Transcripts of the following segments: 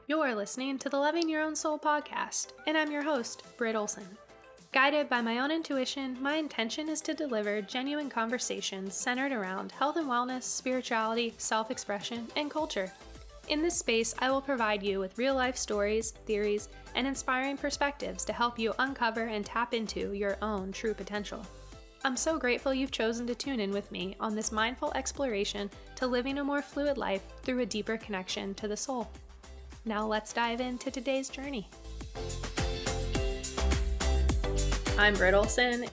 You're listening to the Loving Your Own Soul podcast, and I'm your host, Britt. Guided by my own intuition, my intention is to deliver genuine conversations centered around health and wellness, spirituality, self-expression, and culture. In this space, I will provide you with real-life stories, theories, and inspiring perspectives to help you uncover and tap into your own true potential. I'm so grateful you've chosen to tune in with me on this mindful exploration to living a more fluid life through a deeper connection to the soul. Now let's dive into today's journey. I'm Britt,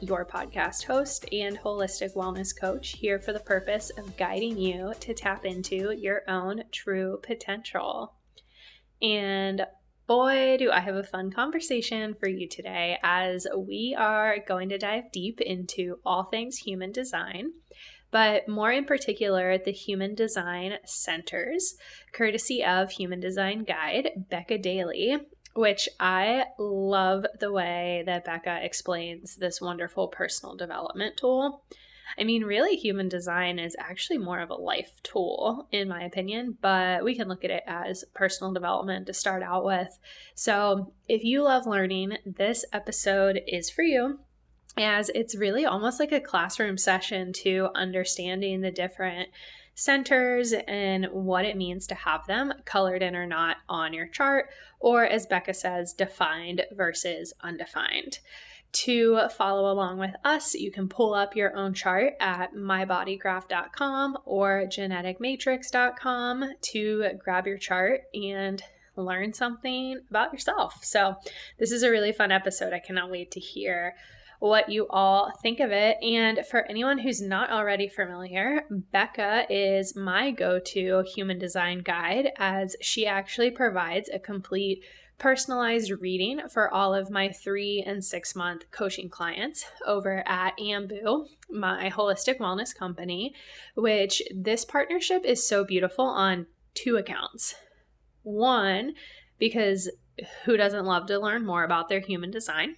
your podcast host and holistic wellness coach, here for the purpose of guiding you to tap into your own true potential. And boy, do I have a fun conversation for you today, as we are going to dive deep into all things human design, but more in particular, the human design centers, courtesy of Human Design Guide, Becca Daly, which I love the way that Becca explains this wonderful personal development tool. I mean, really, human design is actually more of a life tool, in my opinion, but we can look at it as personal development to start out with. So if you love learning, this episode is for you, as it's really almost like a classroom session to understanding the different centers and what it means to have them, colored in or not, on your chart, or as Becca says, defined versus undefined. To follow along with us, you can pull up your own chart at mybodygraph.com or geneticmatrix.com to grab your chart and learn something about yourself. So this is a really fun episode. I cannot wait to hear what you all think of it. And for anyone who's not already familiar, Becca is my go-to human design guide, as she actually provides a complete personalized reading for all of my 3 and 6 month coaching clients over at Ambu, my holistic wellness company, which this partnership is so beautiful on 2 accounts. One, because who doesn't love to learn more about their human design?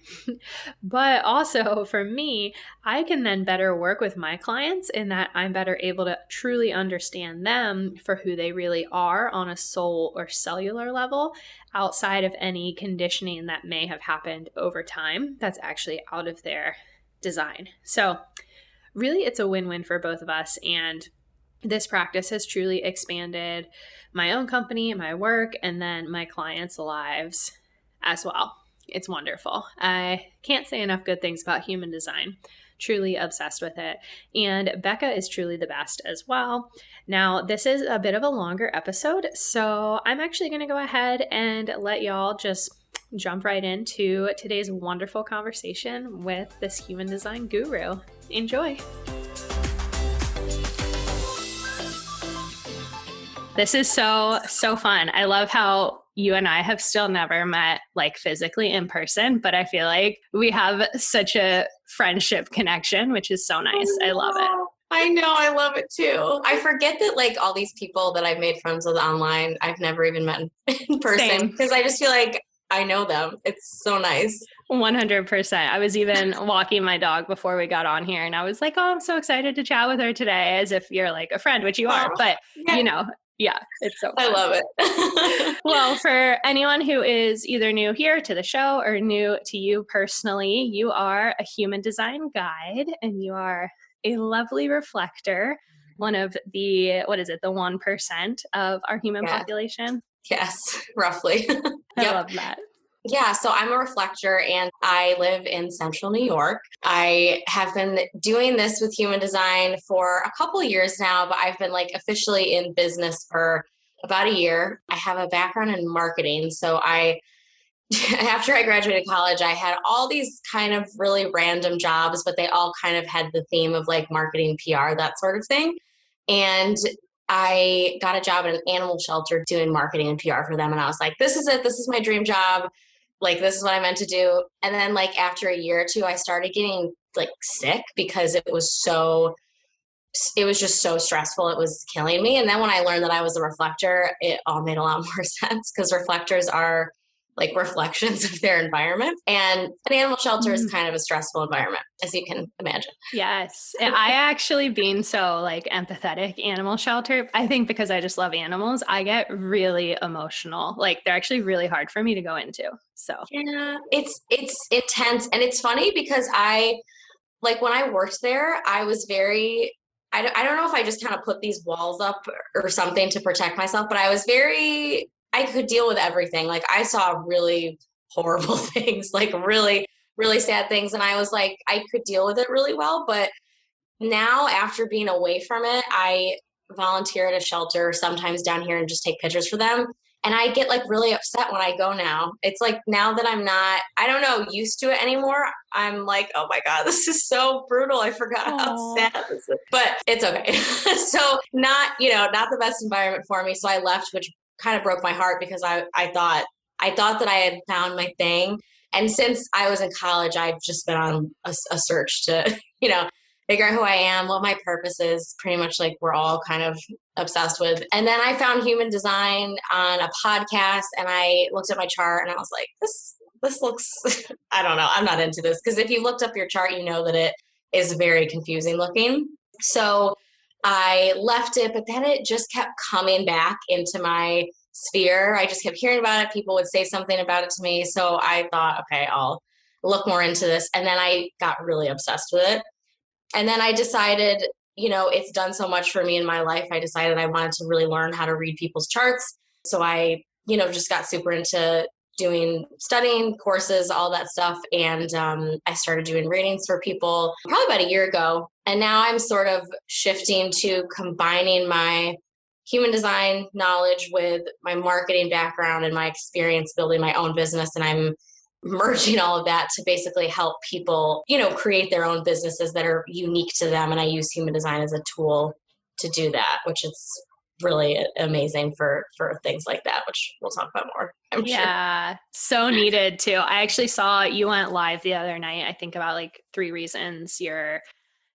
But also for me, I can then better work with my clients in that I'm better able to truly understand them for who they really are on a soul or cellular level, outside of any conditioning that may have happened over time that's actually out of their design. So really, it's a win-win for both of us. And this practice has truly expanded my own company, my work, and then my clients' lives as well. It's wonderful. I can't say enough good things about human design. Truly obsessed with it. And Becca is truly the best as well. Now, this is a bit of a longer episode, so I'm actually going to go ahead and let y'all just jump right into today's wonderful conversation with this human design guru. Enjoy. This is so fun. I love how you and I have still never met like physically in person, but I feel like we have such a friendship connection, which is so nice. I love it. I know. I love it too. I forget that like all these people that I've made friends with online, I've never even met in person, because I just feel like I know them. It's so nice. 100%. I was even walking my dog before we got on here, and I was like, oh, I'm so excited to chat with her today, as if you're like a friend, which you are, but you know, yeah, it's so fun. I love it. Well, for anyone who is either new here to the show or new to you personally, you are a human design guide, and you are a lovely reflector, one of the, the 1% of our human population? Yes, roughly. I love that. Yeah, so I'm a reflector and I live in central New York. I have been doing this with human design for a couple of years now, but I've been like officially in business for about a year. I have a background in marketing. So after I graduated college, I had all these kind of really random jobs, but they all kind of had the theme of like marketing, PR, that sort of thing. And I got a job at an animal shelter doing marketing and PR for them. And I was like, this is it. This is my dream job. Like, this is what I meant to do. And then like after a year or two, I started getting like sick because it was just so stressful. It was killing me. And then when I learned that I was a reflector, it all made a lot more sense, because reflectors are like reflections of their environment. And an animal shelter is Mm. kind of a stressful environment, as you can imagine. Yes. And I actually, being so like empathetic animal shelter, I think because I just love animals, I get really emotional. Like they're actually really hard for me to go into. So, Yeah, it's intense. And it's funny because like when I worked there, I was very, I don't know if I just kind of put these walls up or something to protect myself, but I could deal with everything. Like I saw really horrible things, like really, really sad things. And I was like, I could deal with it really well. But now, after being away from it, I volunteer at a shelter sometimes down here and just take pictures for them. And I get like really upset when I go now. It's like now that I'm not, I don't know, used to it anymore. I'm like, oh my God, this is so brutal. I forgot how oh, sad this is. But it's okay. So not, not the best environment for me. So I left, which kind of broke my heart because I thought that I had found my thing. And since I was in college, I've just been on a search to, figure out who I am, what my purpose is, pretty much like we're all kind of obsessed with. And then I found human design on a podcast and I looked at my chart and I was like, this looks, I don't know, I'm not into this. Because if you looked up your chart, you know that it is very confusing looking. So I left it, but then it just kept coming back into my sphere. I just kept hearing about it. People would say something about it to me. So I thought, okay, I'll look more into this. And then I got really obsessed with it. And then I decided, it's done so much for me in my life. I decided I wanted to really learn how to read people's charts. So I, just got super into studying courses, all that stuff. And I started doing readings for people probably about a year ago. And now I'm sort of shifting to combining my human design knowledge with my marketing background and my experience building my own business. And I'm merging all of that to basically help people, create their own businesses that are unique to them. And I use human design as a tool to do that, which is really amazing for things like that, which we'll talk about more, I'm sure. yeah. So needed too. I actually saw you went live the other night. I think about like 3 reasons your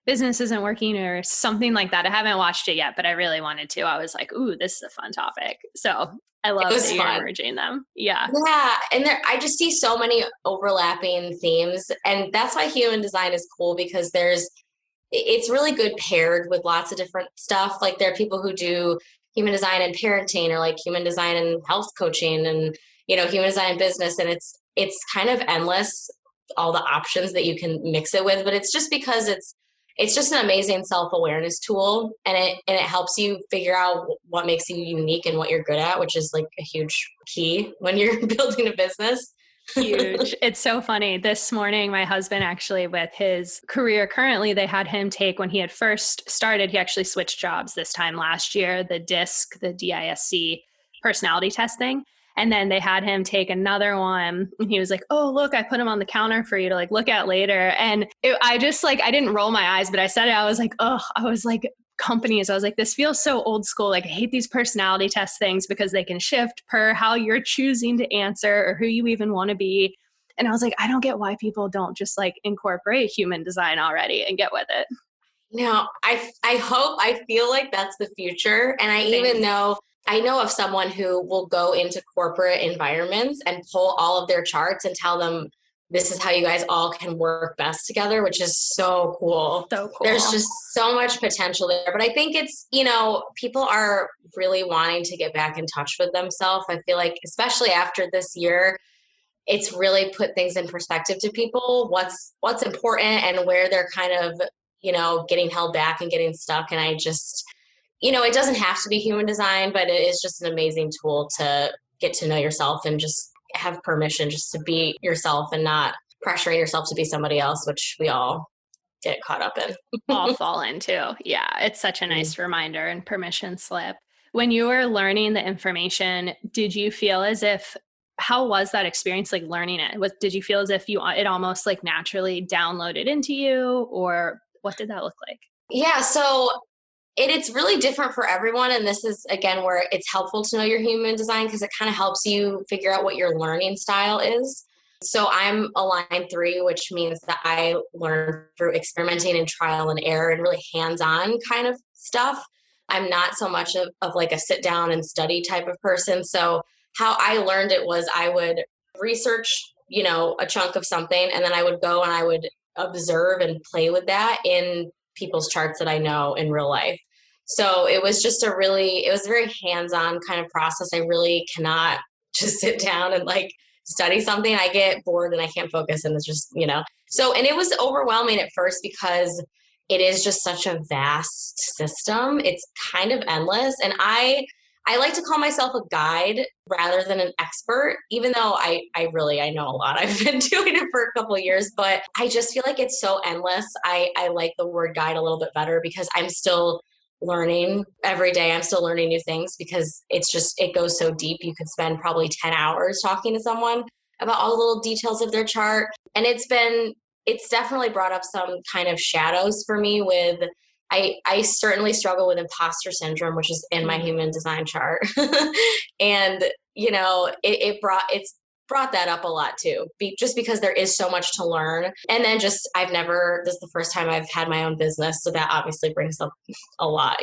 business isn't working or something like that. I haven't watched it yet, but I really wanted to. I was like, ooh, this is a fun topic. So I It love was that you're fun. merging them. Yeah. Yeah, and I just see so many overlapping themes, and that's why human design is cool because it's really good paired with lots of different stuff. Like there are people who do human design and parenting, or like human design and health coaching, and human design and business, and it's kind of endless all the options that you can mix it with. But it's just because it's just an amazing self-awareness tool, and it helps you figure out what makes you unique and what you're good at, which is like a huge key when you're building a business. Huge. It's so funny. This morning, my husband actually, with his career currently, they had him take, when he had first started, he actually switched jobs this time last year, the DISC personality testing. And then they had him take another one. And he was like, oh, look, I put him on the counter for you to like look at later. And I just like, I didn't roll my eyes, but I said it. I was like, oh, I was like, companies, I was like, this feels so old school. Like I hate these personality test things because they can shift per how you're choosing to answer or who you even want to be. And I was like, I don't get why people don't just like incorporate human design already and get with it. No, I feel like that's the future. And Same. I know of someone who will go into corporate environments and pull all of their charts and tell them this is how you guys all can work best together, which is so cool. So There's cool. just so much potential there. But I think it's, people are really wanting to get back in touch with themselves. I feel like, especially after this year, it's really put things in perspective to people, what's important and where they're kind of, getting held back and getting stuck. And I just, it doesn't have to be human design, but it is just an amazing tool to get to know yourself and just have permission just to be yourself and not pressuring yourself to be somebody else, which we all get caught up in. All fall into. Yeah, it's such a nice reminder and permission slip. When you were learning the information, did you feel as if, how was that experience like learning it? Did you feel as if it almost like naturally downloaded into you, or what did that look like? Yeah, so it's really different for everyone. And this is, again, where it's helpful to know your human design because it kind of helps you figure out what your learning style is. So I'm a line 3, which means that I learn through experimenting and trial and error and really hands-on kind of stuff. I'm not so much of like a sit down and study type of person. So how I learned it was I would research, a chunk of something, and then I would go and I would observe and play with that in people's charts that I know in real life. So it was just it was a very hands-on kind of process. I really cannot just sit down and like study something. I get bored and I can't focus, and it's just, so, and it was overwhelming at first because it is just such a vast system. It's kind of endless. And I like to call myself a guide rather than an expert, even though I know a lot. I've been doing it for a couple of years, but I just feel like it's so endless. I like the word guide a little bit better because I'm still learning every day. I'm still learning new things because it goes so deep. You could spend probably 10 hours talking to someone about all the little details of their chart. And it's definitely brought up some kind of shadows for me with, I certainly struggle with imposter syndrome, which is in my human design chart. And, it's brought that up a lot too, just because there is so much to learn. And then this is the first time I've had my own business. So that obviously brings up a lot,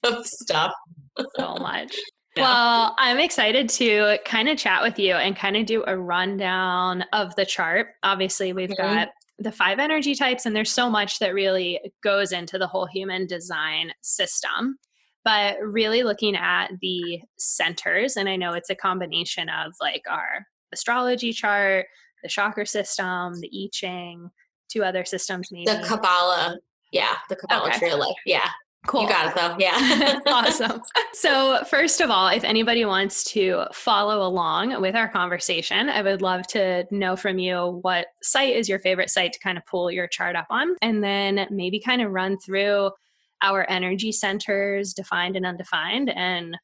of stuff. So much. Yeah. Well, I'm excited to kind of chat with you and kind of do a rundown of the chart. Obviously, we've got the 5 energy types, and there's so much that really goes into the whole human design system. But really looking at the centers, and I know it's a combination of like our astrology chart, the chakra system, the I Ching, 2 other systems maybe. The Kabbalah. Yeah, the Kabbalah Tree of Life. Yeah. Cool. You got it though. Yeah. Awesome. So first of all, if anybody wants to follow along with our conversation, I would love to know from you what site is your favorite site to kind of pull your chart up on, and then maybe kind of run through our energy centers, defined and undefined, and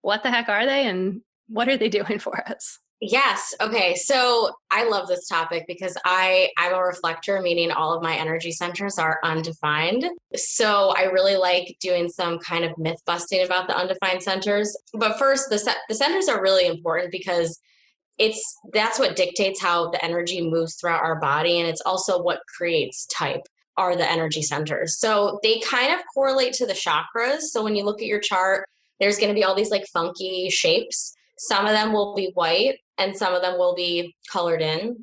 what the heck are they and what are they doing for us? Yes. Okay. So I love this topic because I'm a reflector, meaning all of my energy centers are undefined. So I really like doing some kind of myth busting about the undefined centers. But first, the centers are really important because that's what dictates how the energy moves throughout our body. And it's also what creates type are the energy centers. So they kind of correlate to the chakras. So when you look at your chart, there's going to be all these like funky shapes. Some of them will be white and some of them will be colored in,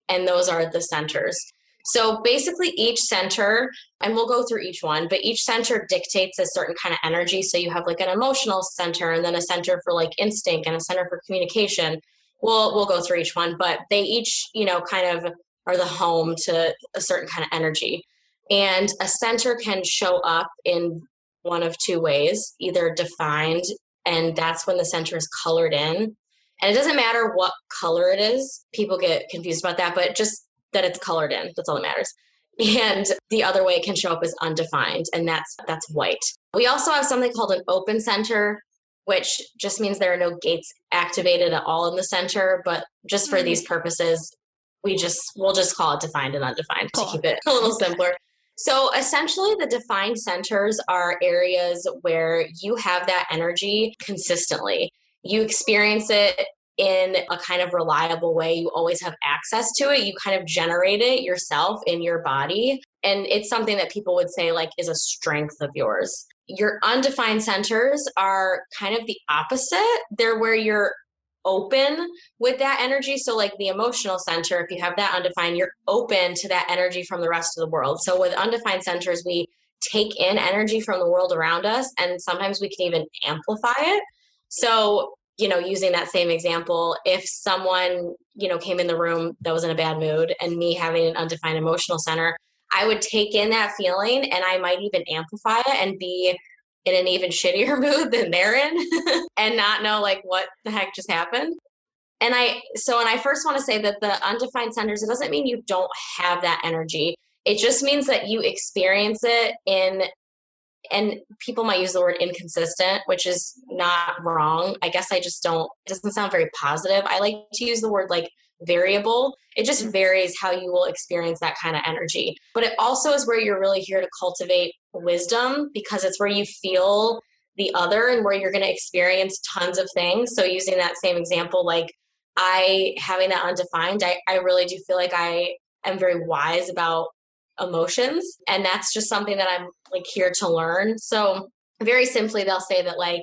and those are the centers. So basically each center, and we'll go through each one, but each center dictates a certain kind of energy. So you have like an emotional center and then a center for like instinct and a center for communication. We'll go through each one, but they each, kind of are the home to a certain kind of energy. And a center can show up in one of 2 ways, either defined, and that's when the center is colored in. And it doesn't matter what color it is. People get confused about that, but just that it's colored in. That's all that matters. And the other way it can show up is undefined, and that's white. We also have something called an open center, which just means there are no gates activated at all in the center. But just for these purposes, we'll just call it defined and undefined to keep it a little simpler. So essentially, the defined centers are areas where you have that energy consistently. You experience it in a kind of reliable way. You always have access to it. You kind of generate it yourself in your body. And it's something that people would say like is a strength of yours. Your undefined centers are kind of the opposite. They're where you're open with that energy. So like the emotional center, if you have that undefined, you're open to that energy from the rest of the world. So with undefined centers, we take in energy from the world around us, and sometimes we can even amplify it. So, using that same example, if someone, came in the room that was in a bad mood and me having an undefined emotional center, I would take in that feeling and I might even amplify it and be in an even shittier mood than they're in and not know like what the heck just happened. And I first want to say that the undefined centers, it doesn't mean you don't have that energy. It just means that you experience it and people might use the word inconsistent, which is not wrong. I guess it doesn't sound very positive. I like to use the word like variable. It just varies how you will experience that kind of energy. But it also is where you're really here to cultivate wisdom, because it's where you feel the other and where you're going to experience tons of things. So using that same example, like having that undefined, I really do feel like I am very wise about emotions. And that's just something that I'm like here to learn. So very simply, they'll say that like,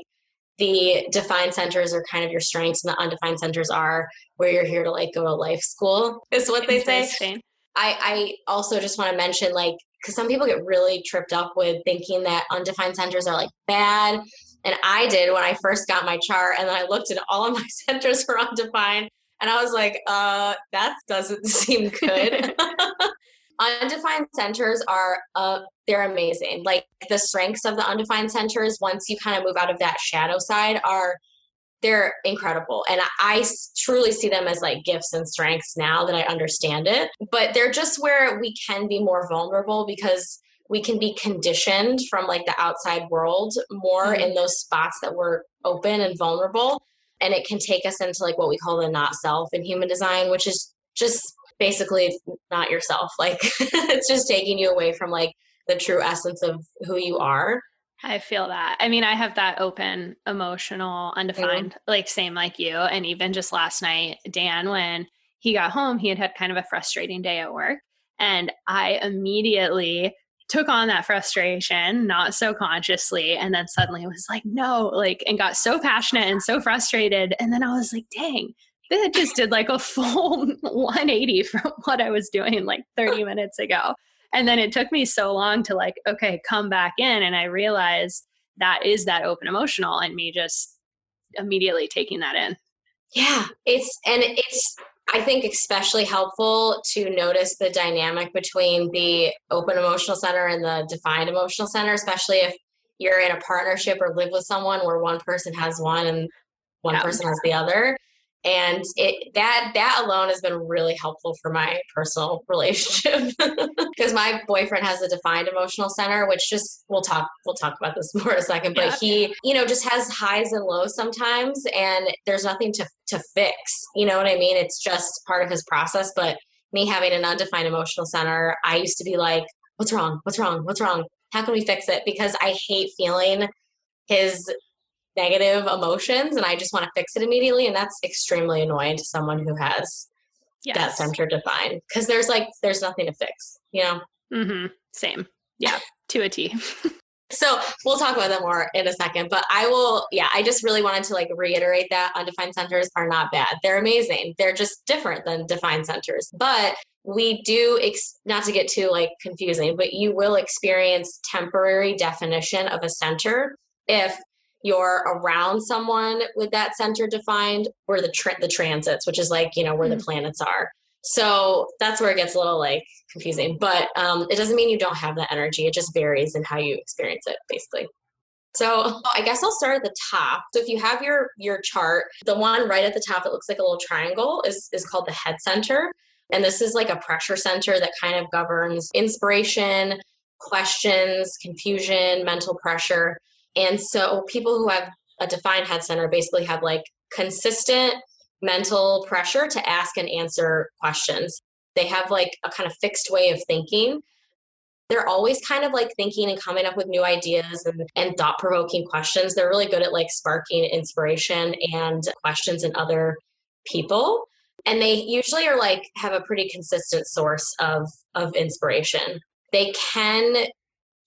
the defined centers are kind of your strengths, and the undefined centers are where you're here to like go to life school, is what they say. I also just want to mention, like, because some people get really tripped up with thinking that undefined centers are like bad. And I did when I first got my chart, and then I looked at all of my centers for undefined, and I was like, that doesn't seem good. Undefined centers are, they're amazing. Like the strengths of the undefined centers, once you kind of move out of that shadow side, they're incredible. And I truly see them as like gifts and strengths now that I understand it. But they're just where we can be more vulnerable because we can be conditioned from like the outside world more in those spots that we're open and vulnerable. And it can take us into like what we call the not self in human design, which is just basically not yourself. Like it's just taking you away from like the true essence of who you are. I feel that. I mean, I have that open, emotional, undefined, like same like you. And even just last night, Dan, when he got home, he had kind of a frustrating day at work. And I immediately took on that frustration, not so consciously. And then suddenly was like, no, like, and got so passionate and so frustrated. And then I was like, dang, that just did like a full 180 from what I was doing like 30 minutes ago. And then it took me so long to like, okay, come back in. And I realized that is that open emotional and me just immediately taking that in. Yeah, it's I think especially helpful to notice the dynamic between the open emotional center and the defined emotional center, especially if you're in a partnership or live with someone where one person has one and one person has the other. And that alone has been really helpful for my personal relationship because my boyfriend has a defined emotional center, which just we'll talk about this more in a second. But he, just has highs and lows sometimes, and there's nothing to fix. You know what I mean? It's just part of his process. But me having an undefined emotional center, I used to be like, "What's wrong? What's wrong? What's wrong? How can we fix it?" Because I hate feeling his negative emotions and I just want to fix it immediately. And that's extremely annoying to someone who has that center defined because there's nothing to fix, Same. Yeah. To a T. So we'll talk about that more in a second, but I just really wanted to like reiterate that undefined centers are not bad. They're amazing. They're just different than defined centers, but we do, not to get too like confusing, but you will experience temporary definition of a center if you're around someone with that center defined, or the transits, which is like, where the planets are. So that's where it gets a little like confusing, but it doesn't mean you don't have that energy. It just varies in how you experience it, basically. So I guess I'll start at the top. So if you have your chart, the one right at the top that looks like a little triangle is called the head center. And this is like a pressure center that kind of governs inspiration, questions, confusion, mental pressure. And so people who have a defined head center basically have like consistent mental pressure to ask and answer questions. They have like a kind of fixed way of thinking. They're always kind of like thinking and coming up with new ideas and thought-provoking questions. They're really good at like sparking inspiration and questions in other people. And they usually are like have a pretty consistent source of inspiration. They can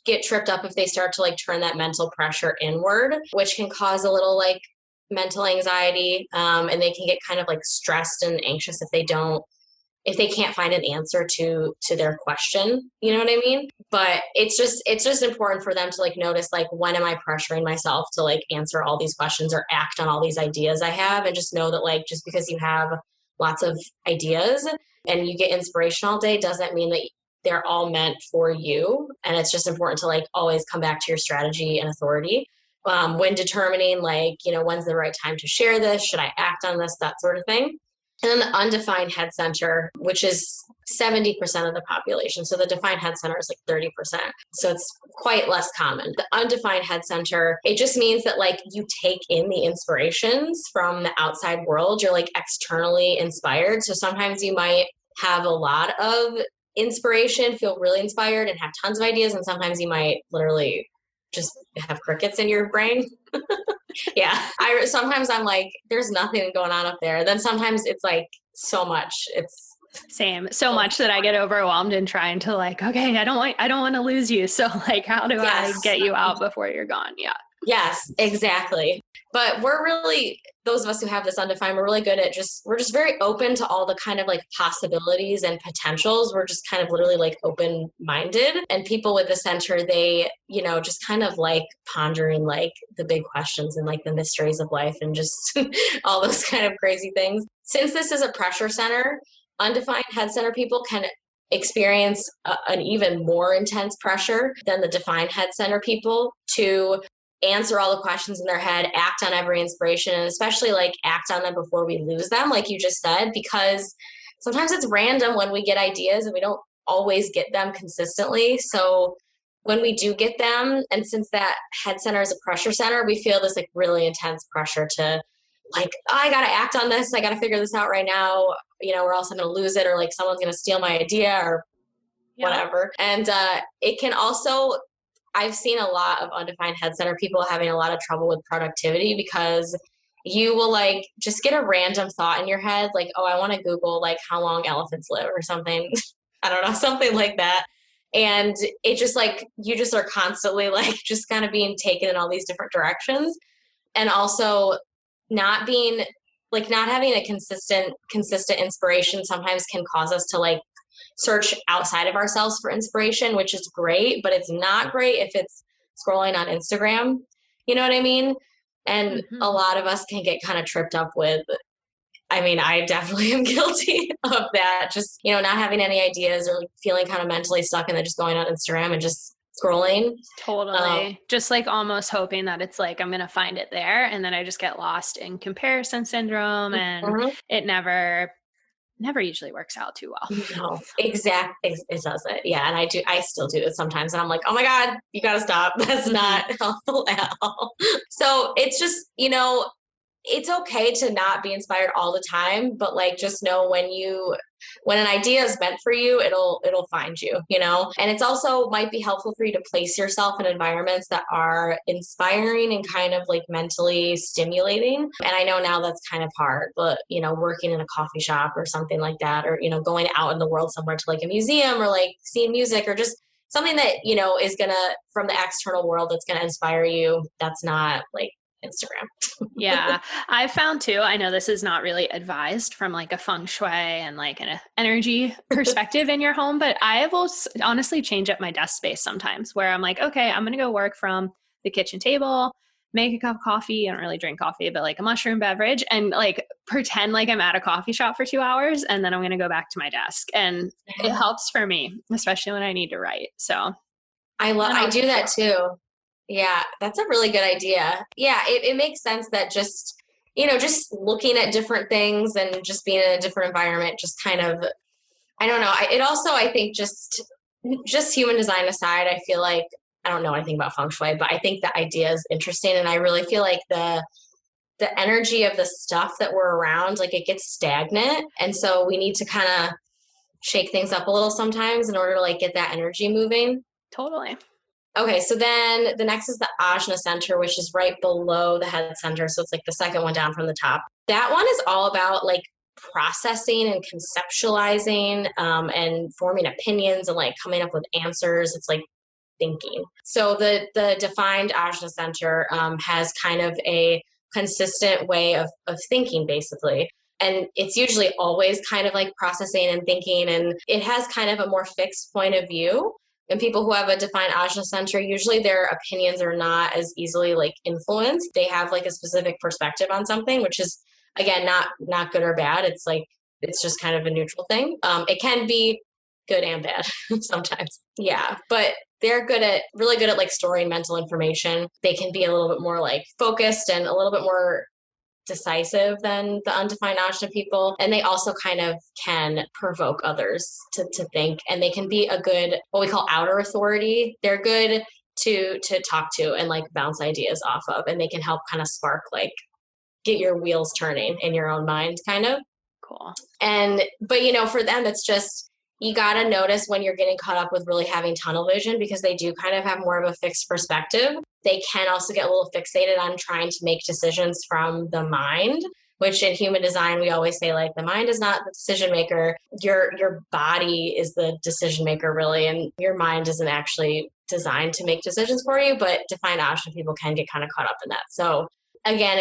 get tripped up if they start to like turn that mental pressure inward, which can cause a little like mental anxiety. And they can get kind of like stressed and anxious if they can't find an answer to their question. You know what I mean? But it's just important for them to like notice, like, when am I pressuring myself to like answer all these questions or act on all these ideas I have? And just know that like, just because you have lots of ideas and you get inspiration all day doesn't mean that they're all meant for you. And it's just important to like always come back to your strategy and authority when determining like, when's the right time to share this? Should I act on this? That sort of thing. And then the undefined head center, which is 70% of the population. So the defined head center is like 30%. So it's quite less common. The undefined head center, it just means that like you take in the inspirations from the outside world. You're like externally inspired. So sometimes you might have a lot of inspiration, feel really inspired and have tons of ideas. And sometimes you might literally just have crickets in your brain. Yeah. Sometimes I'm like, there's nothing going on up there. Then sometimes it's like so much. It's same. So much that I get overwhelmed in trying to like, okay, I don't want to lose you. So like, how do I get you out before you're gone? Yeah. Yes, exactly. But we're really, those of us who have this undefined, we're really good at we're just very open to all the kind of like possibilities and potentials. We're just kind of literally like open-minded. And people with the center, they, just kind of like pondering like the big questions and like the mysteries of life and just all those kind of crazy things. Since this is a pressure center, undefined head center people can experience an even more intense pressure than the defined head center people to answer all the questions in their head, act on every inspiration, and especially like act on them before we lose them, like you just said, because sometimes it's random when we get ideas and we don't always get them consistently. So when we do get them, and since that head center is a pressure center, we feel this like really intense pressure to like, oh, I got to act on this. I got to figure this out right now, or else I'm going to lose it, or like someone's going to steal my idea or whatever. And it can also, I've seen a lot of undefined head center people having a lot of trouble with productivity because you will like just get a random thought in your head, like, oh, I want to Google like how long elephants live or something. I don't know, something like that. And it just like, you just are constantly like just kind of being taken in all these different directions. And also not having a consistent inspiration sometimes can cause us to like search outside of ourselves for inspiration, which is great, but it's not great if it's scrolling on Instagram. You know what I mean? And a lot of us can get kind of tripped up with, I mean, I definitely am guilty of that. Just, not having any ideas or like feeling kind of mentally stuck and then just going on Instagram and just scrolling. Totally. Just like almost hoping that it's like, I'm going to find it there. And then I just get lost in comparison syndrome and it never usually works out too well. No, exactly. It doesn't. Yeah. And I still do it sometimes. And I'm like, oh my God, you got to stop. That's not helpful at all. So it's just, it's okay to not be inspired all the time, but like, just know when an idea is meant for you, it'll find you, and it's also might be helpful for you to place yourself in environments that are inspiring and kind of like mentally stimulating. And I know now that's kind of hard, but working in a coffee shop or something like that, or, going out in the world somewhere to like a museum or like seeing music or just something that, is gonna, from the external world, that's gonna inspire you. That's not like Instagram. Yeah, I found too, I know this is not really advised from like a feng shui and like an energy perspective in your home, but I will honestly change up my desk space sometimes where I'm like, okay, I'm going to go work from the kitchen table, make a cup of coffee. I don't really drink coffee, but like a mushroom beverage and like pretend like I'm at a coffee shop for 2 hours. And then I'm going to go back to my desk and it helps for me, especially when I need to write. So I do that too. Yeah, that's a really good idea. Yeah, it makes sense that just, just looking at different things and just being in a different environment, just kind of, I don't know. It also, I think just human design aside, I feel like, I don't know anything about feng shui, but I think the idea is interesting. And I really feel like the energy of the stuff that we're around, like it gets stagnant. And so we need to kind of shake things up a little sometimes in order to like get that energy moving. Totally. Okay, so then the next is the Ajna center, which is right below the head center. So it's like the second one down from the top. That one is all about like processing and conceptualizing and forming opinions and like coming up with answers. It's like thinking. So the defined Ajna center has kind of a consistent way of thinking, basically. And it's usually always kind of like processing and thinking, and it has kind of a more fixed point of view. And people who have a defined Ajna center, usually their opinions are not as easily like influenced. They have like a specific perspective on something, which is, again, not good or bad. It's like, it's just kind of a neutral thing. It can be good and bad sometimes. Yeah. But they're really good at like storing mental information. They can be a little bit more like focused and a little bit more decisive than the undefined Ajna people. And they also kind of can provoke others to think. And they can be a good, what we call outer authority. They're good to talk to and like bounce ideas off of. And they can help kind of spark, like get your wheels turning in your own mind kind of. Cool. But for them, it's just, you got to notice when you're getting caught up with really having tunnel vision, because they do kind of have more of a fixed perspective. They can also get a little fixated on trying to make decisions from the mind, which in human design, we always say like the mind is not the decision maker. Your body is the decision maker really. And your mind isn't actually designed to make decisions for you, but defined Ajna people can get kind of caught up in that. So again,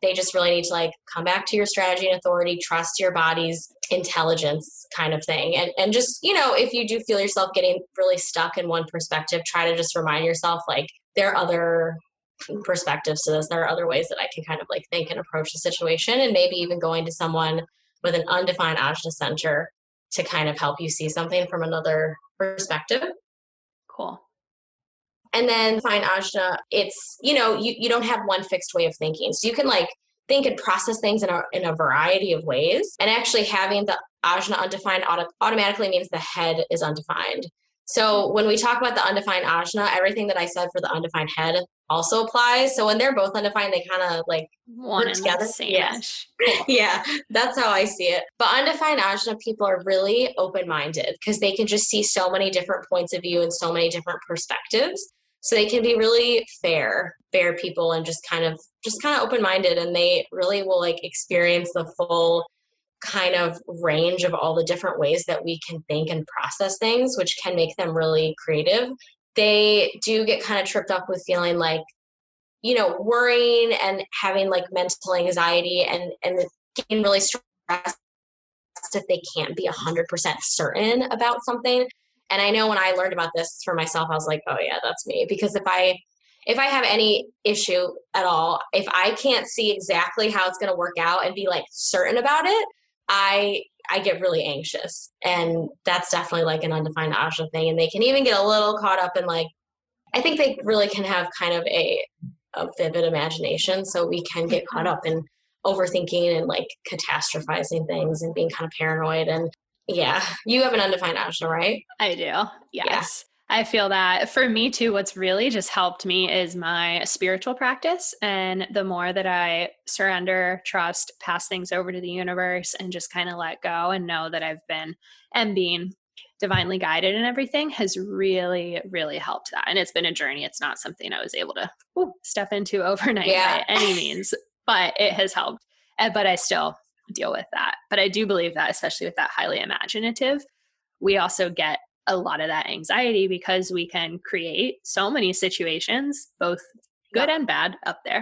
they just really need to like come back to your strategy and authority, trust your body's intelligence kind of thing. And just, if you do feel yourself getting really stuck in one perspective, try to just remind yourself, like, there are other perspectives to this. There are other ways that I can kind of like think and approach the situation, and maybe even going to someone with an undefined Ajna center to kind of help you see something from another perspective. Cool. And then find Ajna, it's, you don't have one fixed way of thinking. So you can like think and process things in a variety of ways. And actually having the Ajna undefined automatically means the head is undefined. So when we talk about the undefined Ajna, everything that I said for the undefined head also applies. So when they're both undefined, they kind of like one and together. The same-ish. Cool. Yeah, that's how I see it. But undefined Ajna people are really open-minded because they can just see so many different points of view and so many different perspectives. So they can be really fair people and just kind of open-minded, and they really will like experience the full kind of range of all the different ways that we can think and process things, which can make them really creative. They do get kind of tripped up with feeling like, worrying and having like mental anxiety and getting really stressed if they can't be 100% certain about something. And I know when I learned about this for myself, I was like, oh yeah, that's me. Because if I have any issue at all, if I can't see exactly how it's going to work out and be like certain about it, I get really anxious. And that's definitely like an undefined Ajna thing. And they can even get a little caught up in like, I think they really can have kind of a vivid imagination. So we can get caught up in overthinking and like catastrophizing things and being kind of paranoid. And yeah, you have an undefined Ajna, right? I do. Yes. Yeah. I feel that for me too, what's really just helped me is my spiritual practice. And the more that I surrender, trust, pass things over to the universe and just kind of let go and know that I've been and being divinely guided and everything has really, really helped that. And it's been a journey. It's not something I was able to step into overnight by any means, but it has helped. But I still deal with that. But I do believe that, especially with that highly imaginative, we also get a lot of that anxiety because we can create so many situations, both good and bad, up there.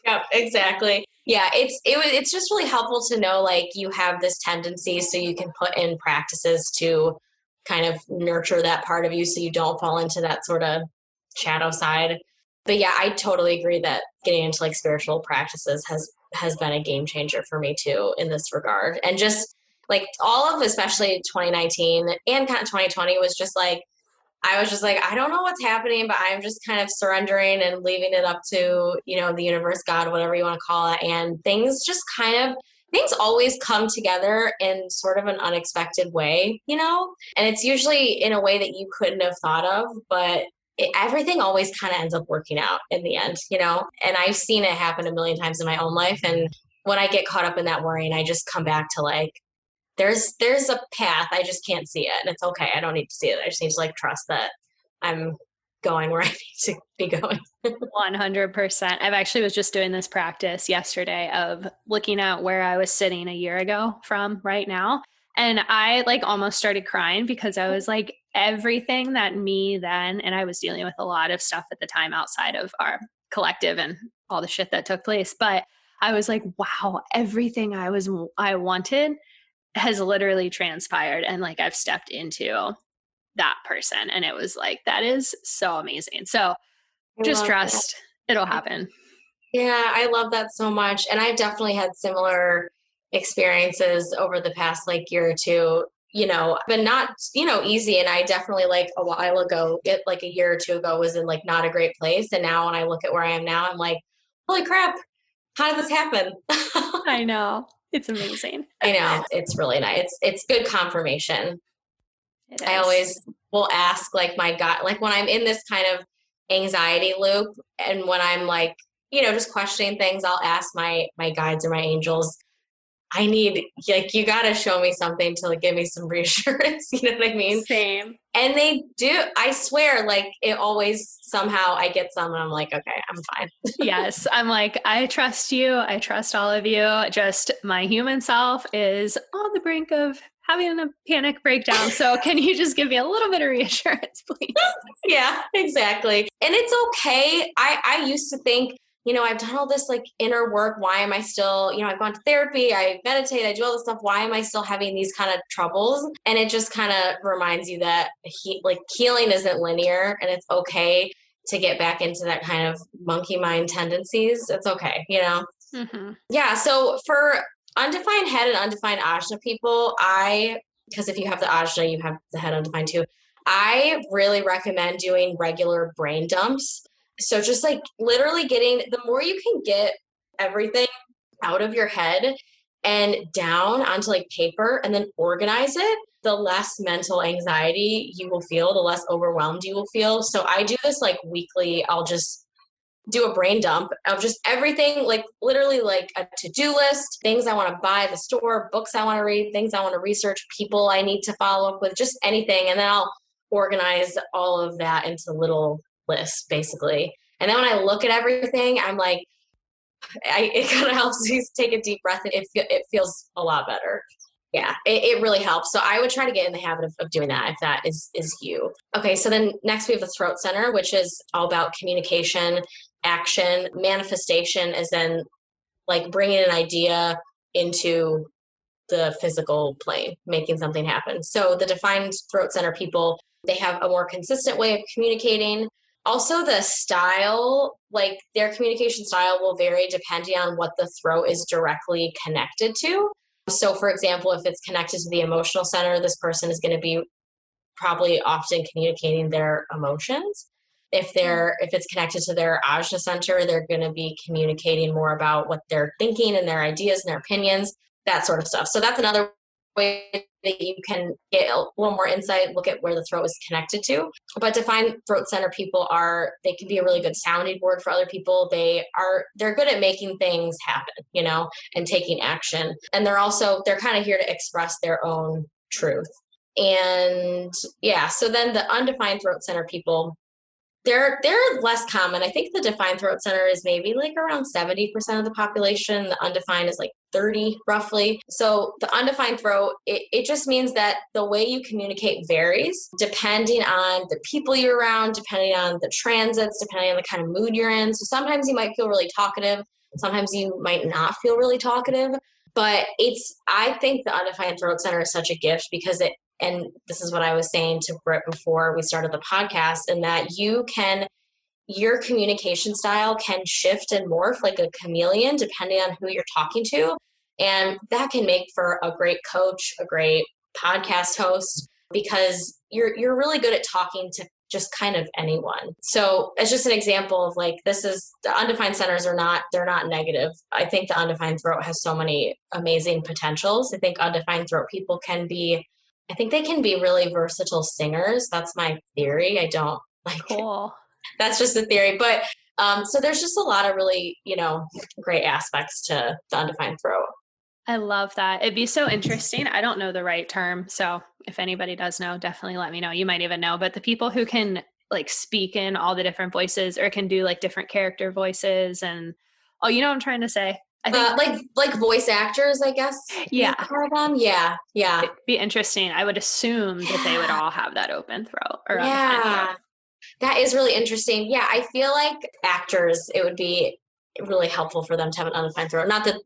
Yep, exactly. Yeah, it's just really helpful to know like you have this tendency, so you can put in practices to kind of nurture that part of you so you don't fall into that sort of shadow side. But yeah, I totally agree that getting into like spiritual practices has been a game changer for me too in this regard. And just like all of especially 2019 and kind of 2020 was just like, I was just like, I don't know what's happening, but I'm just kind of surrendering and leaving it up to, the universe, God, whatever you want to call it. And things always come together in sort of an unexpected way, and it's usually in a way that you couldn't have thought of, but everything always kind of ends up working out in the end, and I've seen it happen a million times in my own life. And when I get caught up in that worrying, I just come back to like, there's a path. I just can't see it. And it's okay. I don't need to see it. I just need to like trust that I'm going where I need to be going. 100%. I've actually was just doing this practice yesterday of looking at where I was sitting a year ago from right now. And I like almost started crying because I was like, everything that me then, and I was dealing with a lot of stuff at the time outside of our collective and all the shit that took place. But I was like, wow, everything I wanted has literally transpired. And like, I've stepped into that person. And it was like, that is so amazing. So just trust it'll happen. Yeah, I love that so much. And I've definitely had similar experiences over the past like year or two, but not, easy. And I definitely like a while ago, like a year or two ago was in like not a great place. And now when I look at where I am now, I'm like, holy crap, how did this happen? I know. It's amazing. I know. It's really nice. It's good confirmation. I always will ask like my God, like when I'm in this kind of anxiety loop and when I'm like, just questioning things, I'll ask my guides or my angels, I need, like, you got to show me something to like give me some reassurance. You know what I mean? Same. And they do, I swear, like it always somehow I get some and I'm like, okay, I'm fine. Yes. I'm like, I trust you. I trust all of you. Just my human self is on the brink of having a panic breakdown. So can you just give me a little bit of reassurance, please? Yeah, exactly. And it's okay. I used to think I've done all this like inner work. Why am I still, I've gone to therapy, I meditate, I do all this stuff. Why am I still having these kind of troubles? And it just kind of reminds you that healing isn't linear, and it's okay to get back into that kind of monkey mind tendencies. It's okay, Mm-hmm. Yeah. So for undefined head and undefined Ajna people, because if you have the Ajna, you have the head undefined too. I really recommend doing regular brain dumps. So just like literally the more you can get everything out of your head and down onto like paper and then organize it, the less mental anxiety you will feel, the less overwhelmed you will feel. So I do this like weekly. I'll just do a brain dump of just everything, like literally like a to-do list, things I want to buy at the store, books I want to read, things I want to research, people I need to follow up with, just anything. And then I'll organize all of that into little lists basically. And then when I look at everything, I'm like, it kind of helps me take a deep breath, and it feels a lot better. Yeah, it really helps. So I would try to get in the habit of doing that if that is you. Okay, so then next we have the throat center, which is all about communication, action, manifestation, as in like bringing an idea into the physical plane, making something happen. So the defined throat center people, they have a more consistent way of communicating. Also, the style, like their communication style will vary depending on what the throat is directly connected to. So, for example, if it's connected to the emotional center, this person is going to be probably often communicating their emotions. If it's connected to their Ajna center, they're going to be communicating more about what they're thinking and their ideas and their opinions, that sort of stuff. So that's another way that you can get a little more insight, look at where the throat is connected to. But defined throat center people they can be a really good sounding board for other people. They're good at making things happen, and taking action. And they're kind of here to express their own truth. And yeah, so then the undefined throat center people, they're less common. I think the defined throat center is maybe like around 70% of the population. The undefined is like 30 roughly. So the undefined throat, it just means that the way you communicate varies depending on the people you're around, depending on the transits, depending on the kind of mood you're in. So sometimes you might feel really talkative. Sometimes you might not feel really talkative. But I think the undefined throat center is such a gift because and this is what I was saying to Britt before we started the podcast, and that your communication style can shift and morph like a chameleon depending on who you're talking to. And that can make for a great coach, a great podcast host, because you're really good at talking to just kind of anyone. So it's just an example of like, the undefined centers they're not negative. I think the undefined throat has so many amazing potentials. I think undefined throat people I think they can be really versatile singers. That's my theory. I don't like Cool. That's just a theory. But so there's just a lot of really, great aspects to the undefined throat. I love that. It'd be so interesting. I don't know the right term. So if anybody does know, definitely let me know. You might even know. But the people who can like speak in all the different voices or can do like different character voices and you know what I'm trying to say? I think like voice actors, I guess. Yeah. Yeah. It'd be interesting. I would assume that they would all have that open throat or undefined throat. That is really interesting. Yeah, I feel like actors, it would be really helpful for them to have an undefined throat. Not that,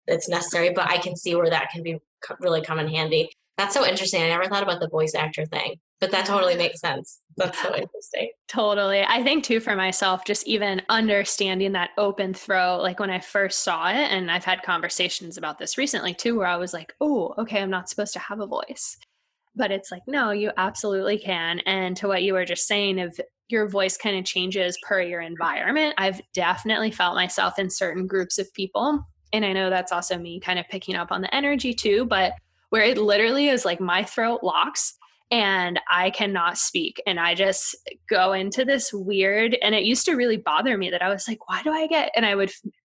it's necessary, but I can see where that can be really come in handy. That's so interesting. I never thought about the voice actor thing, but that totally makes sense. That's so interesting. Totally. I think too for myself, just even understanding that open throat, like when I first saw it, and I've had conversations about this recently too, where I was like, oh, okay, I'm not supposed to have a voice. But it's like, no, you absolutely can. And to what you were just saying, if your voice kind of changes per your environment, I've definitely felt myself in certain groups of people. And I know that's also me kind of picking up on the energy too, but where it literally is like my throat locks and I cannot speak. And I just go into this weird, and it used to really bother me that I was like, why do I get, and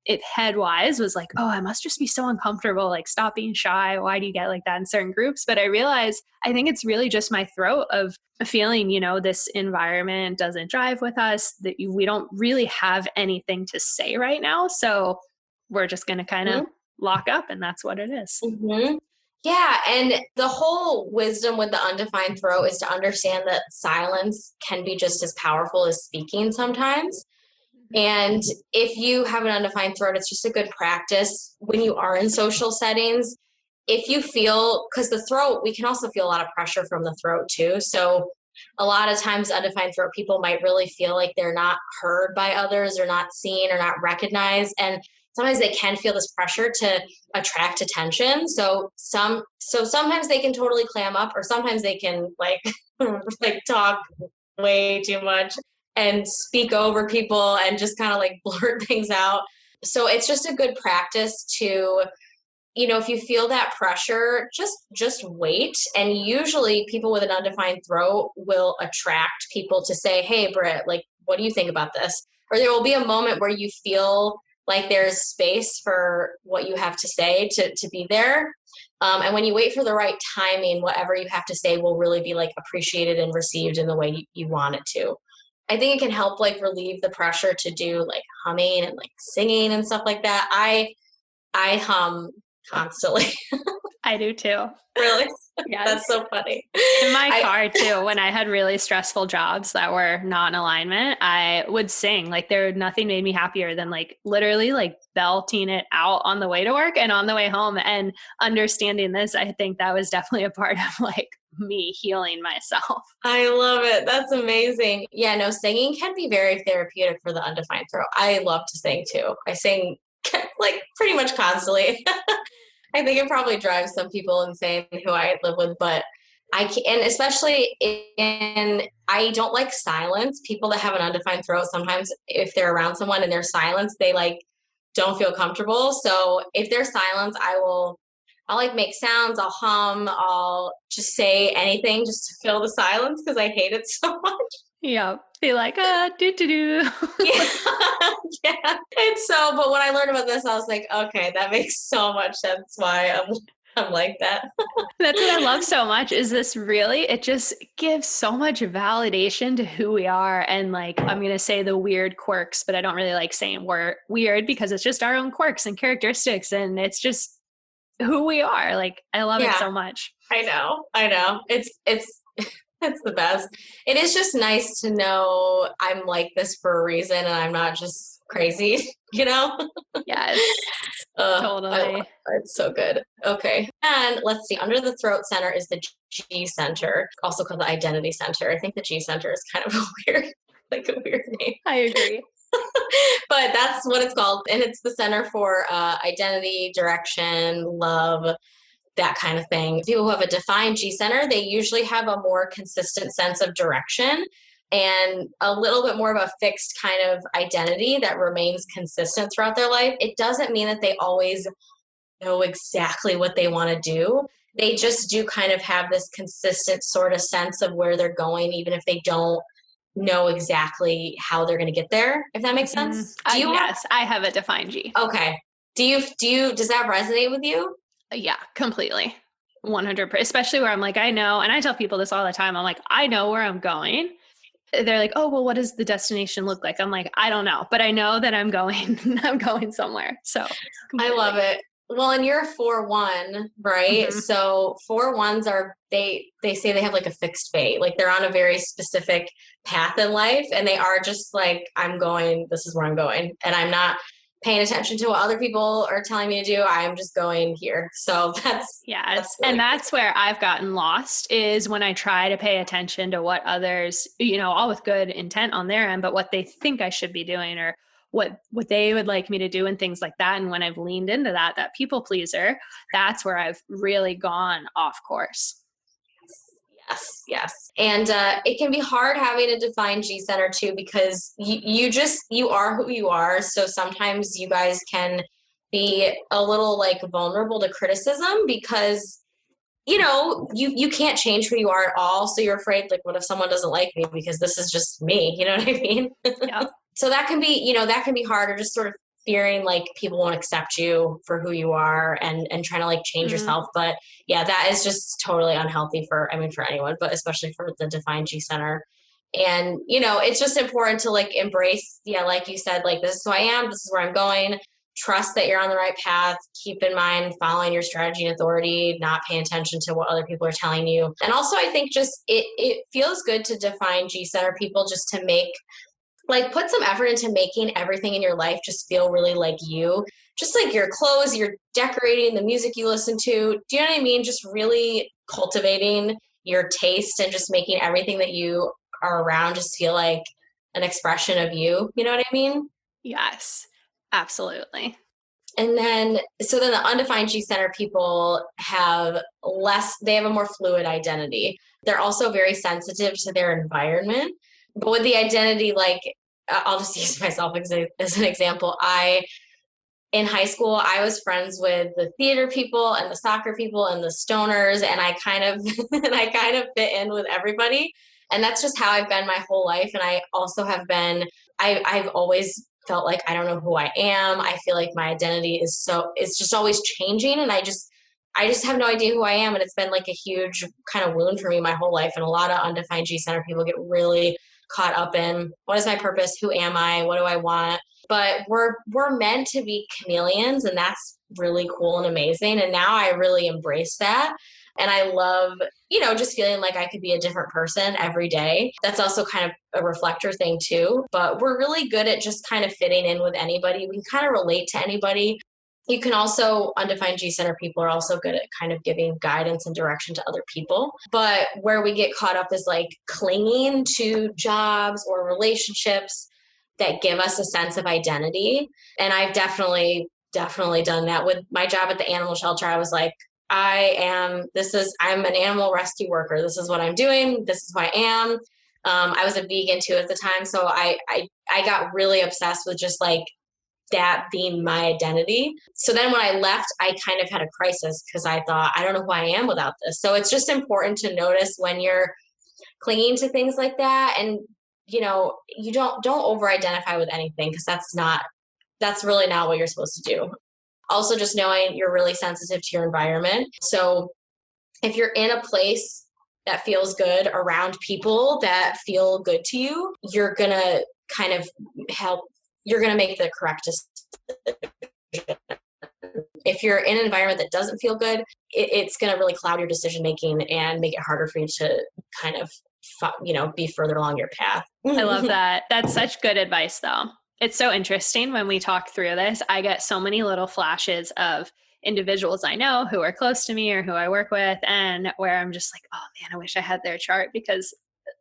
it head wise was like, oh, I must just be so uncomfortable. Like, stop being shy. Why do you get like that in certain groups? But I realized I think it's really just my throat of feeling, this environment doesn't drive with us, that we don't really have anything to say right now. So we're just going to kind of lock up, and that's what it is. Mm-hmm. Yeah. And the whole wisdom with the undefined throat is to understand that silence can be just as powerful as speaking sometimes. And if you have an undefined throat, it's just a good practice when you are in social settings. If you feel, because the throat, we can also feel a lot of pressure from the throat too. So a lot of times undefined throat people might really feel like they're not heard by others or not seen or not recognized. And sometimes they can feel this pressure to attract attention. So sometimes they can totally clam up, or sometimes they can like like talk way too much and speak over people and just kind of like blurt things out. So it's just a good practice to, if you feel that pressure, just wait. And usually people with an undefined throat will attract people to say, hey, Britt, like, what do you think about this? Or there will be a moment where you feel like there's space for what you have to say to be there. And when you wait for the right timing, whatever you have to say will really be like appreciated and received in the way you want it to. I think it can help like relieve the pressure to do like humming and like singing and stuff like that. I hum constantly. I do too. Really? Yes. That's so funny. In my car too, when I had really stressful jobs that were not in alignment, I would sing. Like nothing made me happier than like literally like belting it out on the way to work and on the way home. And understanding this, I think that was definitely a part of like me healing myself. I love it. That's amazing. Yeah, no, singing can be very therapeutic for the undefined throat. I love to sing too. I sing like pretty much constantly. I think it probably drives some people insane who I live with, but I can, and especially I don't like silence. People that have an undefined throat, sometimes if they're around someone and there's silence, they like don't feel comfortable. So if there's silence, I'll like make sounds, I'll hum, I'll just say anything just to fill the silence because I hate it so much. Yeah. Be like, do. Yeah. Yeah. But when I learned about this, I was like, okay, that makes so much sense why I'm like that. That's what I love so much is this really, it just gives so much validation to who we are. And like, I'm going to say the weird quirks, but I don't really like saying we're weird because it's just our own quirks and characteristics. And it's just who we are. Like, I love it so much. I know. It's the best. It is just nice to know I'm like this for a reason and I'm not just crazy, Yes. Totally. It's so good. Okay. And let's see, under the throat center is the G center, also called the identity center. I think the G center is kind of a weird name. I agree. But that's what it's called. And it's the center for identity, direction, love, that kind of thing. People who have a defined G center, they usually have a more consistent sense of direction and a little bit more of a fixed kind of identity that remains consistent throughout their life. It doesn't mean that they always know exactly what they want to do. They just do kind of have this consistent sort of sense of where they're going, even if they don't know exactly how they're going to get there, if that makes sense. Yes, I have a defined G. Okay. Does that resonate with you? Yeah, completely. 100%, especially where I'm like, I know, and I tell people this all the time. I'm like, I know where I'm going. They're like, oh, well, what does the destination look like? I'm like, I don't know, but I know that I'm going somewhere. So completely. I love it. Well, and you're a 4-1, right? Mm-hmm. So 4-1s they say they have like a fixed fate. Like they're on a very specific path in life and they are just like, this is where I'm going. And I'm not paying attention to what other people are telling me to do. I'm just going here. So that's really and that's where I've gotten lost is when I try to pay attention to what others, all with good intent on their end, but what they think I should be doing or what they would like me to do and things like that. And when I've leaned into that people pleaser, that's where I've really gone off course. Yes. And it can be hard having a defined G center too, because you are who you are. So sometimes you guys can be a little like vulnerable to criticism because, you can't change who you are at all. So you're afraid like, what if someone doesn't like me because this is just me? You know what I mean? Yeah. So that can be hard, or just sort of fearing like people won't accept you for who you are and trying to like change yourself. But yeah, that is just totally unhealthy for anyone, but especially for the defined G center. And, it's just important to like embrace, like you said, like, this is who I am, this is where I'm going, trust that you're on the right path, keep in mind following your strategy and authority, not paying attention to what other people are telling you. And also I think just it feels good to define G center people just to make like put some effort into making everything in your life just feel really like you. Just like your clothes, your decorating, the music you listen to. Do you know what I mean? Just really cultivating your taste and just making everything that you are around just feel like an expression of you. You know what I mean? Yes, absolutely. And then, so then the undefined G center people have they have a more fluid identity. They're also very sensitive to their environment. But with the identity, like, I'll just use myself as an example. In high school, I was friends with the theater people and the soccer people and the stoners, and I kind of, and I kind of fit in with everybody. And that's just how I've been my whole life. And I also have been, I've always felt like I don't know who I am. I feel like my identity it's just always changing. And I just have no idea who I am. And it's been like a huge kind of wound for me my whole life. And a lot of undefined G center people get really caught up in what is my purpose? Who am I? What do I want? But we're meant to be chameleons, and that's really cool and amazing. And now I really embrace that. And I love, just feeling like I could be a different person every day. That's also kind of a reflector thing too. But we're really good at just kind of fitting in with anybody. We can kind of relate to anybody. You can also, undefined G center people are also good at kind of giving guidance and direction to other people. But where we get caught up is like clinging to jobs or relationships that give us a sense of identity. And I've definitely done that with my job at the animal shelter. I was like, I'm an animal rescue worker. This is what I'm doing. This is who I am. I was a vegan too at the time. So I got really obsessed with just like that being my identity. So then when I left, I kind of had a crisis because I thought, I don't know who I am without this. So it's just important to notice when you're clinging to things like that. And, you don't over identify with anything, because that's really not what you're supposed to do. Also, just knowing you're really sensitive to your environment. So if you're in a place that feels good around people that feel good to you, you're going to kind of you're going to make the correct decision. If you're in an environment that doesn't feel good, it's going to really cloud your decision making and make it harder for you to kind of, be further along your path. I love that. That's such good advice, though. It's so interesting when we talk through this. I get so many little flashes of individuals I know who are close to me or who I work with, and where I'm just like, oh man, I wish I had their chart, because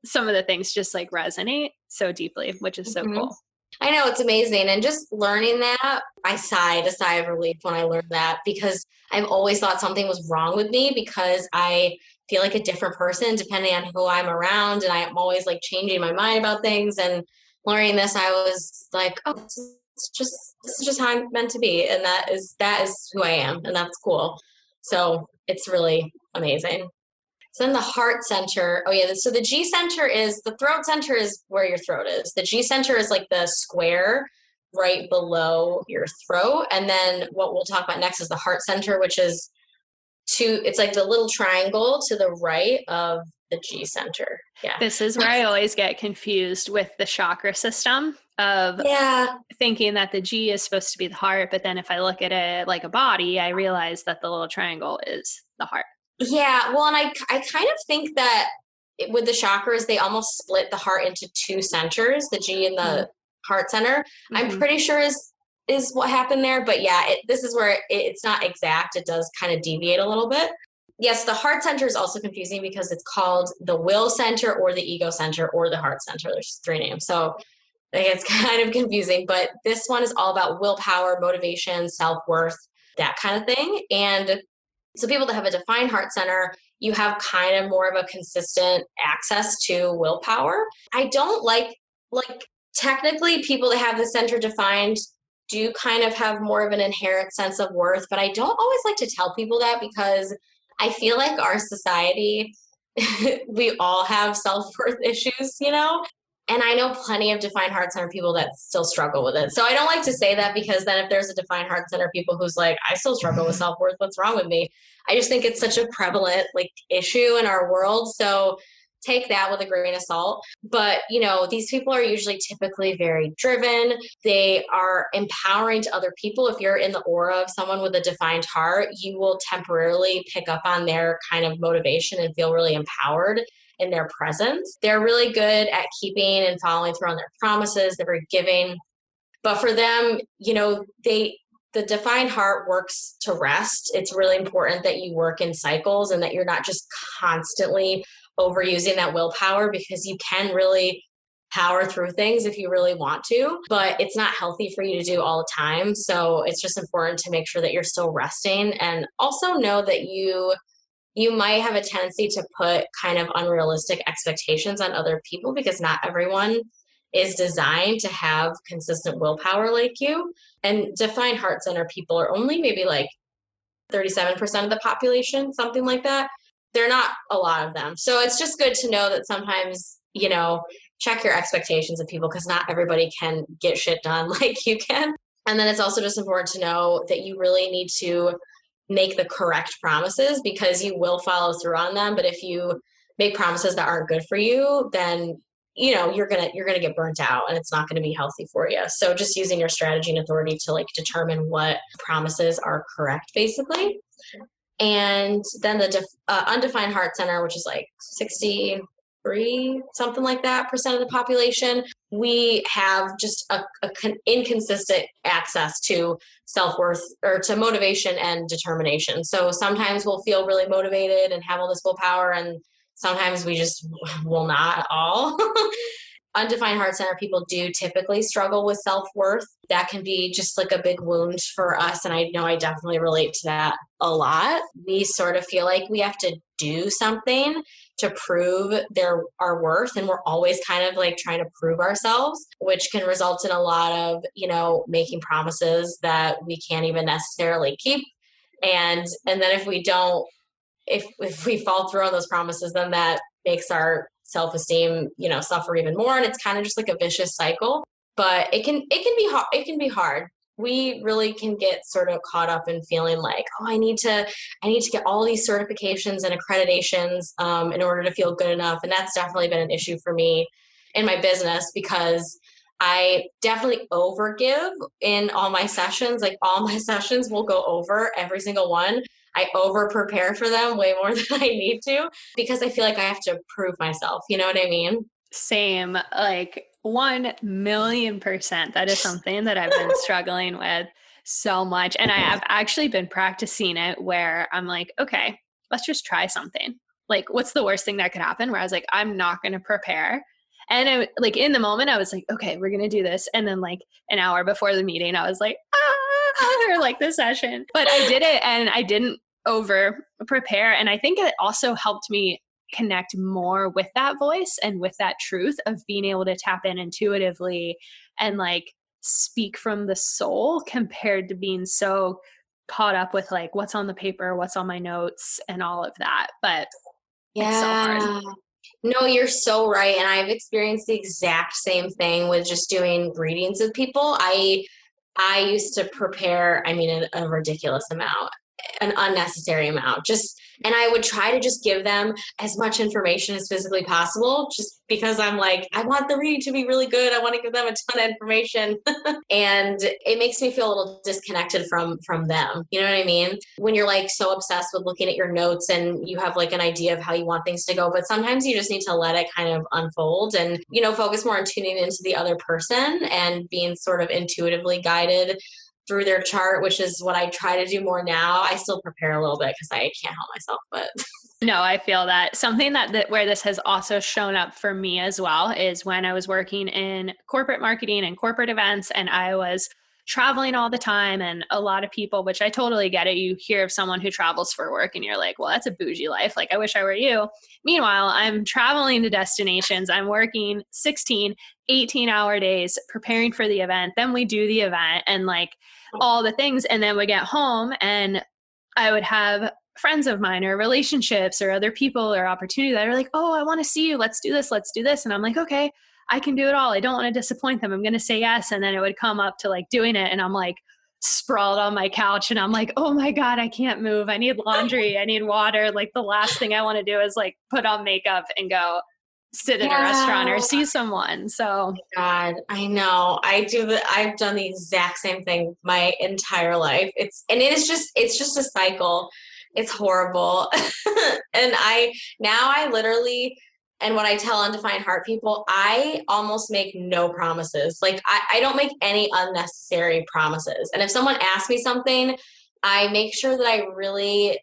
some of the things just like resonate so deeply, which is so cool. I know, it's amazing. And just learning that, I sighed a sigh of relief when I learned that, because I've always thought something was wrong with me because I feel like a different person depending on who I'm around. And I'm always like changing my mind about things. And learning this, I was like, oh, this is just how I'm meant to be. And that is who I am. And that's cool. So it's really amazing. So then the heart center, so the G center is, the throat center is where your throat is. The G center is like the square right below your throat. And then what we'll talk about next is the heart center, which is it's like the little triangle to the right of the G center. Yeah. This is where I always get confused with the chakra system of thinking that the G is supposed to be the heart. But then if I look at it like a body, I realize that the little triangle is the heart. Yeah, well, and I kind of think that with the chakras, they almost split the heart into two centers, the G and the heart center. I'm pretty sure is what happened there. But yeah, this is where it's not exact. It does kind of deviate a little bit. Yes, the heart center is also confusing because it's called the will center or the ego center or the heart center. There's 3 names. So it's kind of confusing. But this one is all about willpower, motivation, self-worth, that kind of thing. And so people that have a defined heart center, you have kind of more of a consistent access to willpower. I don't like technically people that have the center defined do kind of have more of an inherent sense of worth, but I don't always like to tell people that, because I feel like our society, we all have self-worth issues, And I know plenty of defined heart center people that still struggle with it. So I don't like to say that, because then if there's a defined heart center people who's like, I still struggle with self-worth, what's wrong with me? I just think it's such a prevalent issue in our world. So take that with a grain of salt. But, these people are usually typically very driven. They are empowering to other people. If you're in the aura of someone with a defined heart, you will temporarily pick up on their kind of motivation and feel really empowered. in their presence. They're really good at keeping and following through on their promises. They're very giving. But for them, the defined heart works to rest. It's really important that you work in cycles and that you're not just constantly overusing that willpower, because you can really power through things if you really want to, but it's not healthy for you to do all the time. So it's just important to make sure that you're still resting, and also know that you might have a tendency to put kind of unrealistic expectations on other people, because not everyone is designed to have consistent willpower like you. And defined heart center people are only maybe like 37% of the population, something like that. They're not a lot of them. So it's just good to know that sometimes, check your expectations of people, because not everybody can get shit done like you can. And then it's also just important to know that you really need to make the correct promises, because you will follow through on them. But if you make promises that aren't good for you, then you're gonna get burnt out, and it's not gonna be healthy for you. So just using your strategy and authority to like determine what promises are correct, basically. And then the undefined heart center, which is like 63, something like that, percent of the population, we have just inconsistent access to self-worth, or to motivation and determination. So sometimes we'll feel really motivated and have all this willpower, and sometimes we just will not at all. Undefined heart center people do typically struggle with self-worth. That can be just like a big wound for us. And I know I definitely relate to that a lot. We sort of feel like we have to do something to prove our worth. And we're always kind of like trying to prove ourselves, which can result in a lot of, making promises that we can't even necessarily keep. And then if we don't, if we fall through on those promises, then that makes our self-esteem, suffer even more. And it's kind of just like a vicious cycle. But it can be hard. It can be hard. We really can get sort of caught up in feeling like, oh, I need to get all these certifications and accreditations in order to feel good enough. And that's definitely been an issue for me in my business, because I definitely overgive in all my sessions. Like all my sessions will go over, every single one. I over prepare for them way more than I need to, because I feel like I have to prove myself. You know what I mean? Same, like 1,000,000%. That is something that I've been struggling with so much. And I have actually been practicing it where I'm like, okay, let's just try something. Like, what's the worst thing that could happen? Where I was like, I'm not going to prepare. And like in the moment, I was like, okay, we're going to do this. And then like an hour before the meeting, I was like, or like the session. But I did it, and I didn't over prepare. And I think it also helped me connect more with that voice and with that truth of being able to tap in intuitively and like speak from the soul, compared to being so caught up with like what's on the paper, what's on my notes, and all of that. But it's so hard. No, you're so right. And I've experienced the exact same thing with just doing readings with people. I used to prepare, a ridiculous amount, an unnecessary amount, and I would try to just give them as much information as physically possible, just because I'm like, I want the reading to be really good. I want to give them a ton of information. And it makes me feel a little disconnected from them. You know what I mean? When you're like so obsessed with looking at your notes and you have like an idea of how you want things to go, but sometimes you just need to let it kind of unfold and, focus more on tuning into the other person and being sort of intuitively guided through their chart, which is what I try to do more now. I still prepare a little bit because I can't help myself, but no, I feel that. Something that where this has also shown up for me as well is when I was working in corporate marketing and corporate events, and I was traveling all the time, and a lot of people, which I totally get it. You hear of someone who travels for work and you're like, well, that's a bougie life. Like, I wish I were you. Meanwhile, I'm traveling to destinations. I'm working 16, 18-hour days preparing for the event. Then we do the event and like all the things. And then we get home, and I would have friends of mine or relationships or other people or opportunity that are like, oh, I want to see you. Let's do this. Let's do this. And I'm like, okay, I can do it all. I don't want to disappoint them. I'm going to say yes. And then it would come up to like doing it. And I'm like sprawled on my couch, and I'm like, oh my God, I can't move. I need laundry. I need water. Like the last thing I want to do is like put on makeup and go sit at a restaurant or see someone. So God, I know. I've done the exact same thing my entire life. It's just a cycle. It's horrible. And I literally And what I tell undefined heart people, I almost make no promises. Like I don't make any unnecessary promises. And if someone asks me something, I make sure that I really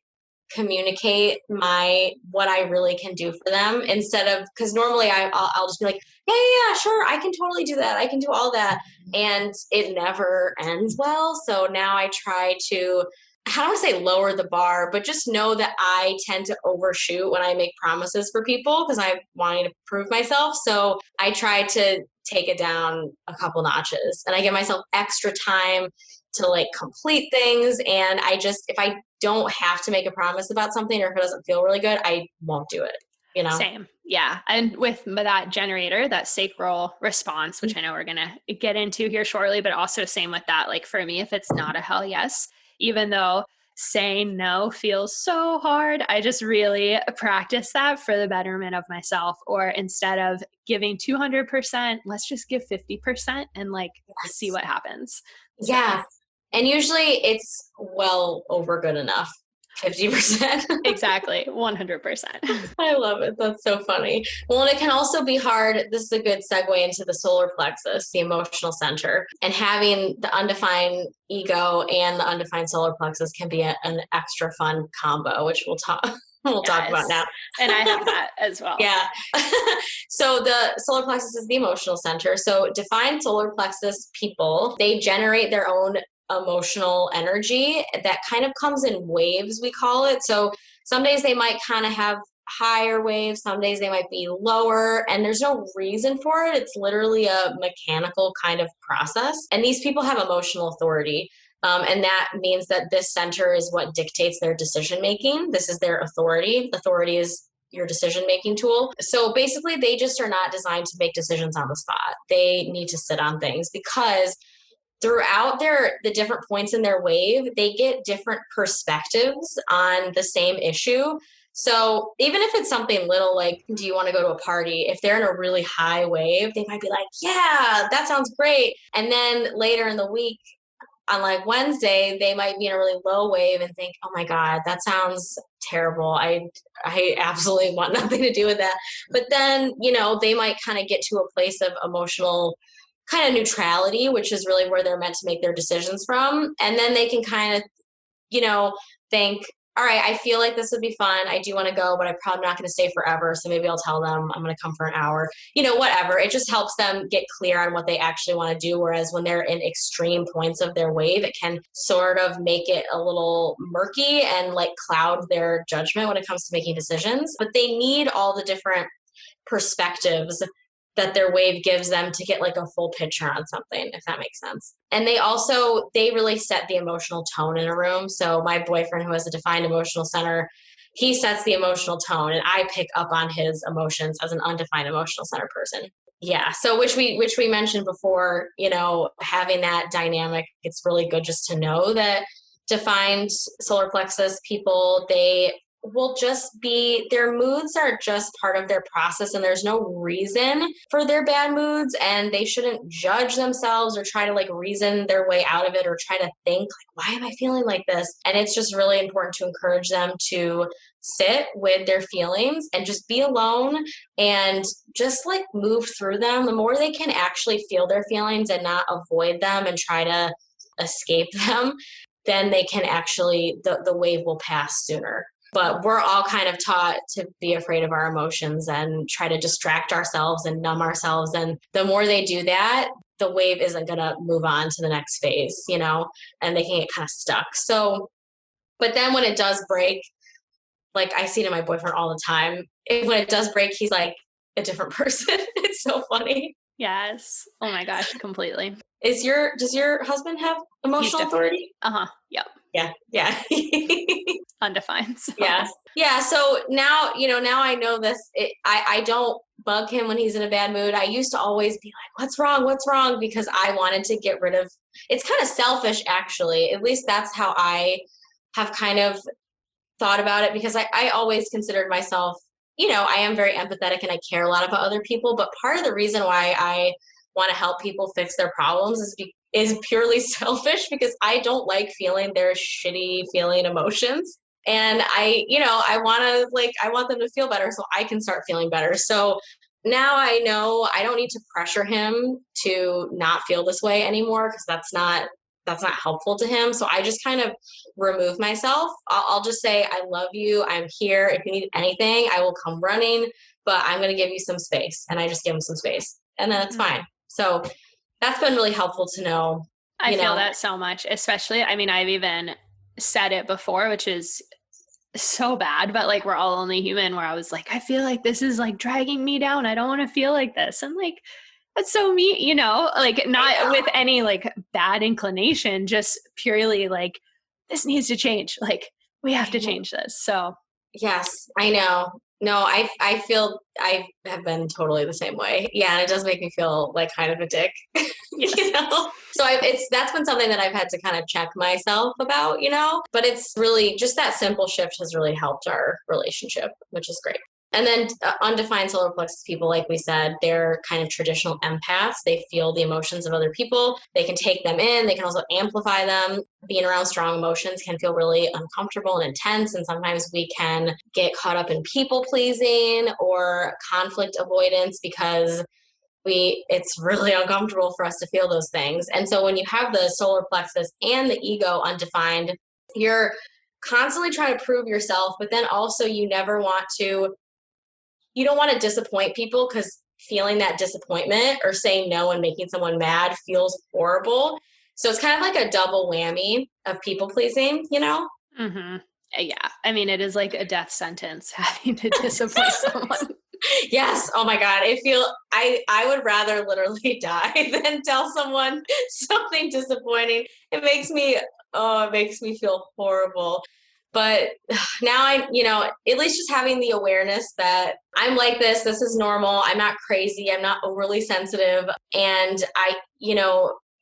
communicate what I really can do for them, instead of, because normally I'll just be like, yeah, sure, I can totally do that, I can do all that, and it never ends well. So now I try to, I don't want to say lower the bar, but just know that I tend to overshoot when I make promises for people because I'm wanting to prove myself. So I try to take it down a couple notches, and I give myself extra time to like complete things. And if I don't have to make a promise about something, or if it doesn't feel really good, I won't do it, you know? Same. Yeah. And with that generator, that sacral response, which I know we're going to get into here shortly, but also same with that. Like for me, if it's not a hell yes, even though saying no feels so hard, I just really practice that for the betterment of myself. Or instead of giving 200%, let's just give 50% and like see what happens. So. Yeah. And usually it's well over good enough. 50%. Exactly. 100%. I love it. That's so funny. Well, and it can also be hard. This is a good segue into the solar plexus, the emotional center, and having the undefined ego and the undefined solar plexus can be an extra fun combo, which we'll talk about now. And I have that as well. Yeah. So the solar plexus is the emotional center. So defined solar plexus people, they generate their own emotional energy that kind of comes in waves, we call it. So some days they might kind of have higher waves, some days they might be lower, and there's no reason for it. It's literally a mechanical kind of process. And these people have emotional authority. And that means that this center is what dictates their decision making. This is their authority. Authority is your decision making tool. So basically, they just are not designed to make decisions on the spot. They need to sit on things, because throughout the different points in their wave, they get different perspectives on the same issue. So even if it's something little like, do you want to go to a party? If they're in a really high wave, they might be like, yeah, that sounds great. And then later in the week, on like Wednesday, they might be in a really low wave and think, oh my God, that sounds terrible. I absolutely want nothing to do with that. But then, they might kind of get to a place of emotional kind of neutrality, which is really where they're meant to make their decisions from. And then they can kind of, think, all right, I feel like this would be fun. I do want to go, but I'm probably not going to stay forever. So maybe I'll tell them I'm going to come for an hour, whatever. It just helps them get clear on what they actually want to do. Whereas when they're in extreme points of their wave, it can sort of make it a little murky and like cloud their judgment when it comes to making decisions. But they need all the different perspectives that their wave gives them to get like a full picture on something, if that makes sense. And they really set the emotional tone in a room. So my boyfriend, who has a defined emotional center, he sets the emotional tone, and I pick up on his emotions as an undefined emotional center person. Yeah. So which we mentioned before, having that dynamic, it's really good just to know that defined solar plexus people, they will just be, their moods are just part of their process, and there's no reason for their bad moods, and they shouldn't judge themselves or try to like reason their way out of it or try to think like, why am I feeling like this? And it's just really important to encourage them to sit with their feelings and just be alone and just like move through them. The more they can actually feel their feelings and not avoid them and try to escape them, then they can actually, the wave will pass sooner. But we're all kind of taught to be afraid of our emotions and try to distract ourselves and numb ourselves. And the more they do that, the wave isn't going to move on to the next phase, and they can get kind of stuck. So, but then when it does break, like I see it in my boyfriend all the time, when it does break, he's like a different person. It's so funny. Yes. Oh my gosh, completely. Does your husband have emotional authority? Yep. Yeah. Undefined. So. Yeah. So now, now I know this. I don't bug him when he's in a bad mood. I used to always be like, what's wrong? Because I wanted to get rid of, it's kind of selfish, actually. At least that's how I have kind of thought about it, because I always considered myself, I am very empathetic and I care a lot about other people. But part of the reason why I want to help people fix their problems is purely selfish, because I don't like feeling their shitty feeling emotions. And I want them to feel better so I can start feeling better. So now I know I don't need to pressure him to not feel this way anymore, because that's not helpful to him. So I just kind of remove myself. I'll just say, I love you. I'm here. If you need anything, I will come running, but I'm going to give you some space. And I just give him some space, and then it's fine. So that's been really helpful to know. I feel that so much, especially, I mean, I've even said it before, which is so bad, but like, we're all only human, where I was like, I feel like this is like dragging me down. I don't want to feel like this. And like, that's so me, like, not with any like bad inclination, just purely like, this needs to change. Like, we have to change this. So yes, I know. No, I feel I have been totally the same way. Yeah, and it does make me feel like kind of a dick. yes. So that's been something that I've had to kind of check myself about, but it's really just that simple shift has really helped our relationship, which is great. And then undefined solar plexus people, like we said, they're kind of traditional empaths. They feel the emotions of other people. They can take them in. They can also amplify them. Being around strong emotions can feel really uncomfortable and intense. And sometimes we can get caught up in people pleasing or conflict avoidance, because it's really uncomfortable for us to feel those things. And so when you have the solar plexus and the ego undefined, you're constantly trying to prove yourself, but then also you don't want to disappoint people, because feeling that disappointment or saying no and making someone mad feels horrible. So it's kind of like a double whammy of people pleasing, Mm-hmm. Yeah. I mean, it is like a death sentence having to disappoint someone. Yes. Oh my God. I would rather literally die than tell someone something disappointing. It makes me feel horrible. But now at least just having the awareness that I'm like this is normal. I'm not crazy. I'm not overly sensitive. And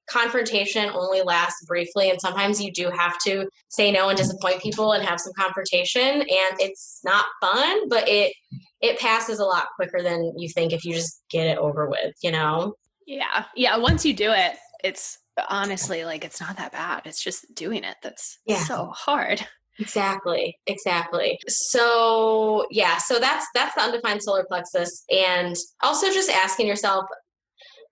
confrontation only lasts briefly. And sometimes you do have to say no and disappoint people and have some confrontation. And it's not fun, but it passes a lot quicker than you think if you just get it over with, Yeah. Yeah. Once you do it, it's honestly like, it's not that bad. It's just doing it that's so hard. Exactly. So yeah, so that's the undefined solar plexus. And also just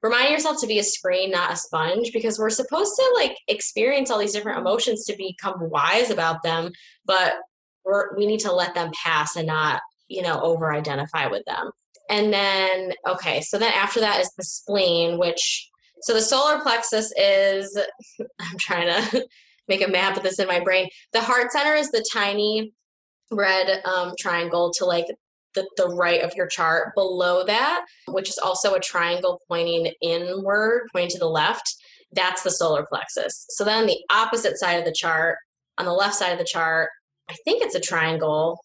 reminding yourself to be a screen, not a sponge, because we're supposed to like experience all these different emotions to become wise about them, but we need to let them pass and not, over identify with them. And then, okay, so then after that is the spleen, so the solar plexus is, I'm trying to make a map of this in my brain. The heart center is the tiny red triangle to like the right of your chart. Below that, which is also a triangle pointing inward, pointing to the left, that's the solar plexus. So then on the opposite side of the chart, on the left side of the chart, I think it's a triangle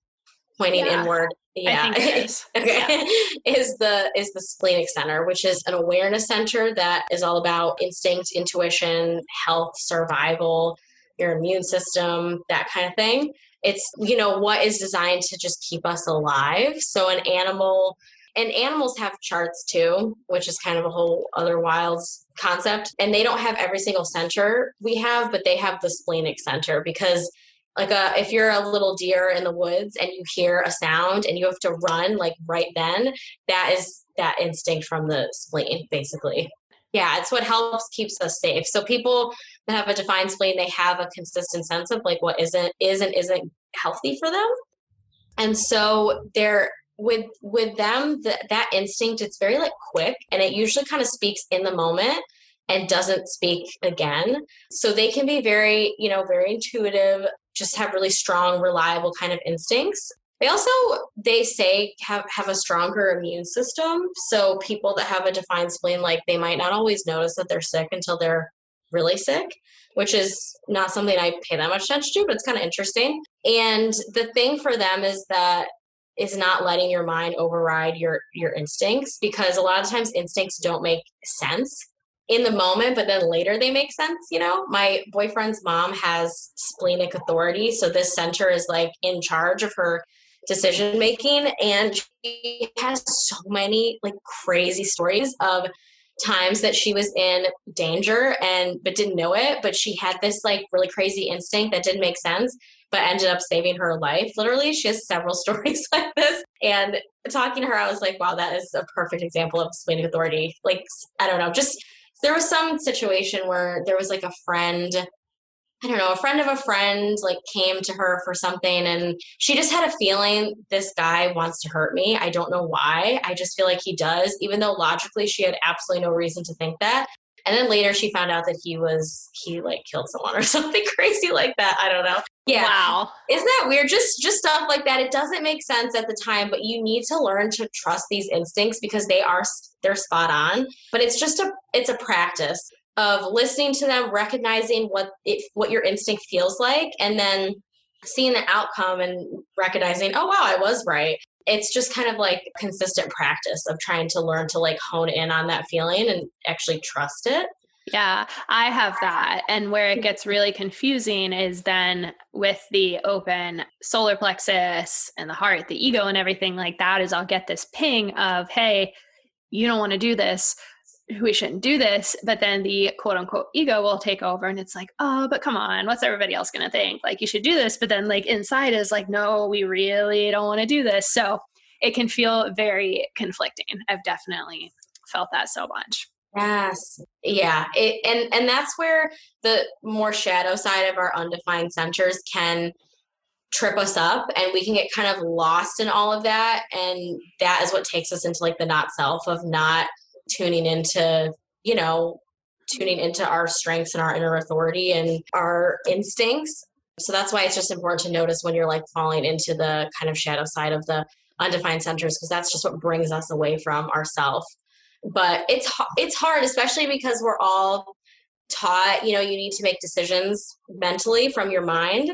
pointing inward. Yeah, I think it is. Okay. Yeah. is the splenic center, which is an awareness center that is all about instinct, intuition, health, survival, your immune system, that kind of thing. It's, what is designed to just keep us alive. So animals have charts too, which is kind of a whole other wild concept. And they don't have every single center we have, but they have the splenic center, because like if you're a little deer in the woods and you hear a sound and you have to run like right then, that is that instinct from the spleen, basically. Yeah, it's what helps keeps us safe. So people that have a defined spleen, they have a consistent sense of like what is and isn't healthy for them. And so they're with them, that instinct, it's very like quick, and it usually kind of speaks in the moment and doesn't speak again. So they can be very, very intuitive, just have really strong, reliable kind of instincts. They also, they say, have a stronger immune system. So people that have a defined spleen, like they might not always notice that they're sick until they're really sick, which is not something I pay that much attention to, but it's kind of interesting. And the thing for them is not letting your mind override your instincts, because a lot of times instincts don't make sense in the moment, but then later they make sense. My boyfriend's mom has splenic authority. So this center is like in charge of her decision making. And she has so many like crazy stories of times that she was in danger but didn't know it, but she had this like really crazy instinct that didn't make sense but ended up saving her life. Literally, she has several stories like this. And talking to her, I was like, wow, that is a perfect example of splenic authority. Like, I don't know, just there was some situation where there was like a friend, I don't know, a friend of a friend like came to her for something, and she just had a feeling this guy wants to hurt me. I don't know why. I just feel like he does, even though logically she had absolutely no reason to think that. And then later she found out that he like killed someone or something crazy like that. I don't know. Yeah. Wow. Isn't that weird? Just stuff like that. It doesn't make sense at the time, but you need to learn to trust these instincts because they're spot on. But it's a practice of listening to them, recognizing what your instinct feels like, and then seeing the outcome and recognizing, oh wow, I was right. It's just kind of like consistent practice of trying to learn to like hone in on that feeling and actually trust it. Yeah, I have that. And where it gets really confusing is then with the open solar plexus and the heart, the ego and everything like that is I'll get this ping of, hey, you don't want to do this. We shouldn't do this. But then the quote unquote ego will take over and it's like, oh, but come on, what's everybody else going to think? Like, you should do this. But then like inside is like, no, we really don't want to do this. So it can feel very conflicting. I've definitely felt that so much. Yes. Yeah. And that's where the more shadow side of our undefined centers can trip us up, and we can get kind of lost in all of that. And that is what takes us into like the not self of not tuning into, tuning into our strengths and our inner authority and our instincts. So that's why it's just important to notice when you're like falling into the kind of shadow side of the undefined centers, because that's just what brings us away from ourself. But it's hard, especially because we're all taught, you need to make decisions mentally from your mind.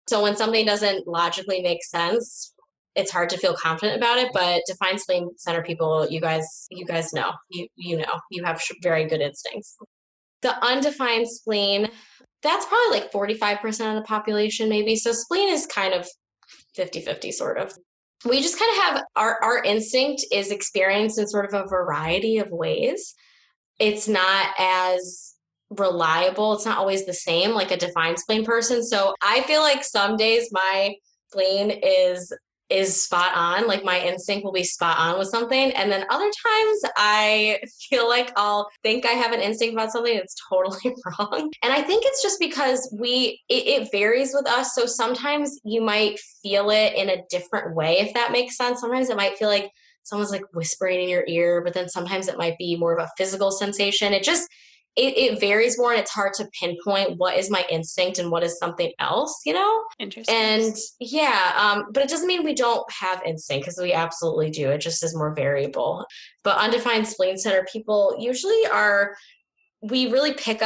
So when something doesn't logically make sense, it's hard to feel confident about it. But defined spleen center people, you guys know, you have very good instincts. The undefined spleen, that's probably like 45% of the population, maybe. So spleen is kind of 50-50 sort of. We just kind of have our instinct is experienced in sort of a variety of ways. It's not as reliable. It's not always the same like a defined spleen person. So I feel like some days my spleen is spot on. Like my instinct will be spot on with something. And then other times I feel like I'll think I have an instinct about something that's totally wrong. And I think it's just because it varies with us. So sometimes you might feel it in a different way, if that makes sense. Sometimes it might feel like someone's like whispering in your ear, but then sometimes it might be more of a physical sensation. It varies more, and it's hard to pinpoint what is my instinct and what is something else, Interesting. And yeah, but it doesn't mean we don't have instinct, because we absolutely do. It just is more variable. But undefined spleen center people usually we really can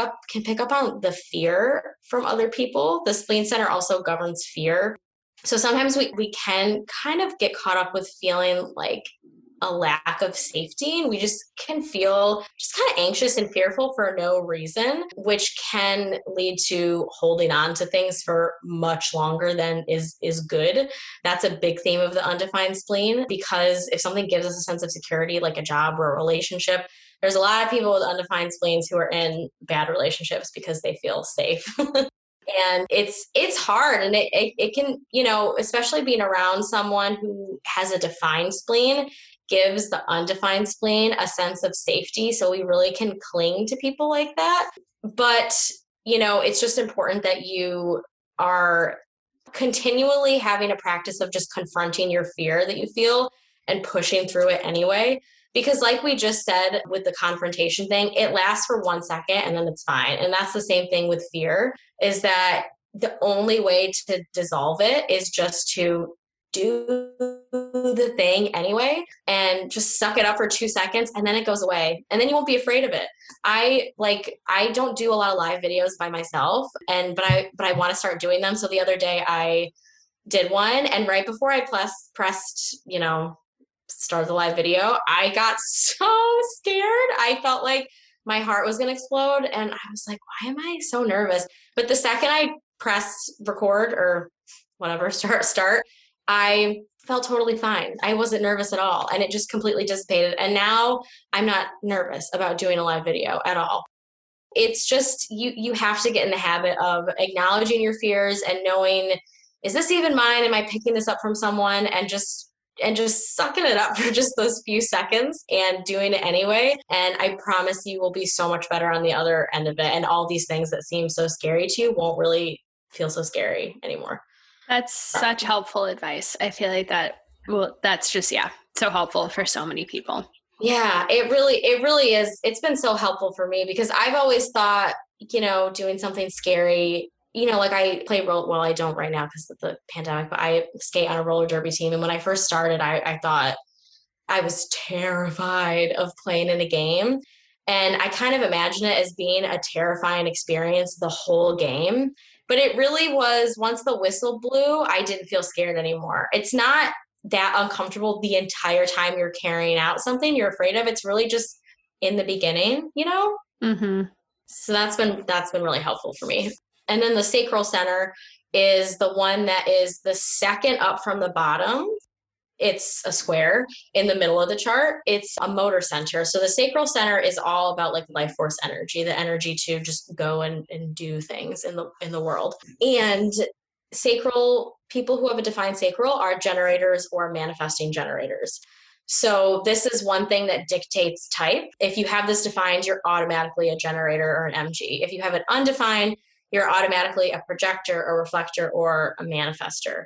pick up on the fear from other people. The spleen center also governs fear. So sometimes we can kind of get caught up with feeling like a lack of safety, and we just can feel just kind of anxious and fearful for no reason, which can lead to holding on to things for much longer than is good. That's a big theme of the undefined spleen, because if something gives us a sense of security, like a job or a relationship, there's a lot of people with undefined spleens who are in bad relationships because they feel safe. And it's hard, and it can, especially being around someone who has a defined spleen gives the undefined spleen a sense of safety. So we really can cling to people like that. But, it's just important that you are continually having a practice of just confronting your fear that you feel and pushing through it anyway. Because like we just said with the confrontation thing, it lasts for 1 second and then it's fine. And that's the same thing with fear, is that the only way to dissolve it is just to do the thing anyway and just suck it up for 2 seconds, and then it goes away, and then you won't be afraid of it. I don't do a lot of live videos by myself, but I want to start doing them. So the other day I did one, and right before I pressed start the live video, I got so scared. I felt like my heart was going to explode, and I was like, why am I so nervous? But the second I pressed record or whatever, start, I felt totally fine. I wasn't nervous at all. And it just completely dissipated. And now I'm not nervous about doing a live video at all. It's just, you have to get in the habit of acknowledging your fears and knowing, is this even mine? Am I picking this up from someone? And just sucking it up for just those few seconds and doing it anyway. And I promise you will be so much better on the other end of it. And all these things that seem so scary to you won't really feel so scary anymore. That's such helpful advice. I feel like that's just, so helpful for so many people. Yeah, it really is. It's been so helpful for me because I've always thought, doing something scary, like I play well, I don't right now because of the pandemic, but I skate on a roller derby team. And when I first started, I thought I was terrified of playing in a game. And I kind of imagine it as being a terrifying experience the whole game. But it really was, once the whistle blew, I didn't feel scared anymore. It's not that uncomfortable the entire time you're carrying out something you're afraid of. It's really just in the beginning, Mm-hmm. So that's been really helpful for me. And then the sacral center is the one that is the second up from the bottom. It's a square in the middle of the chart. It's a motor center. So the sacral center is all about like life force energy, the energy to just go and do things in the world. And people who have a defined sacral are generators or manifesting generators. So this is one thing that dictates type. If you have this defined, you're automatically a generator or an MG. If you have it undefined, you're automatically a projector, a reflector, or a manifester.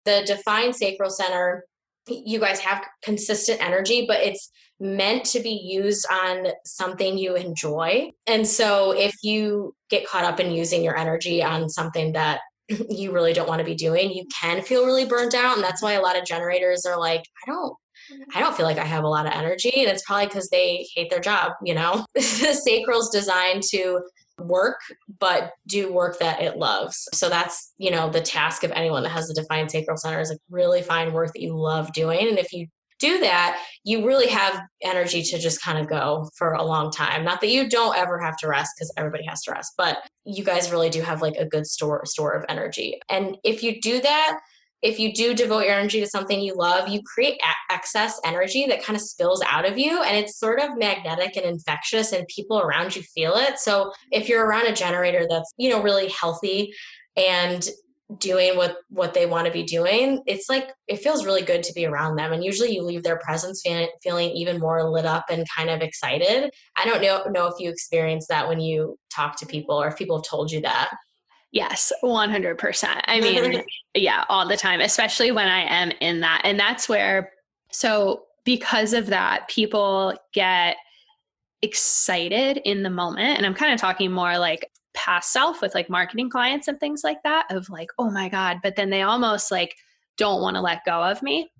The defined sacral center, you guys have consistent energy, but it's meant to be used on something you enjoy. And so if you get caught up in using your energy on something that you really don't want to be doing, you can feel really burnt out. And that's why a lot of generators are like, I don't feel like I have a lot of energy. And it's probably because they hate their job, The sacral's designed to work, but do work that it loves. So that's, the task of anyone that has a defined sacral center is like really find work that you love doing. And if you do that, you really have energy to just kind of go for a long time. Not that you don't ever have to rest, because everybody has to rest, but you guys really do have like a good store of energy. And if you do that, if you do devote your energy to something you love, you create excess energy that kind of spills out of you, and it's sort of magnetic and infectious, and people around you feel it. So if you're around a generator that's, really healthy and doing what they want to be doing, it's like, it feels really good to be around them. And usually you leave their presence feeling even more lit up and kind of excited. I don't know if you experience that when you talk to people, or if people have told you that. Yes, 100%. I mean, yeah, all the time, especially when I am in that. And that's where, so because of that, people get excited in the moment. And I'm kind of talking more like past self with like marketing clients and things like that, of like, oh my God, but then they almost like don't want to let go of me.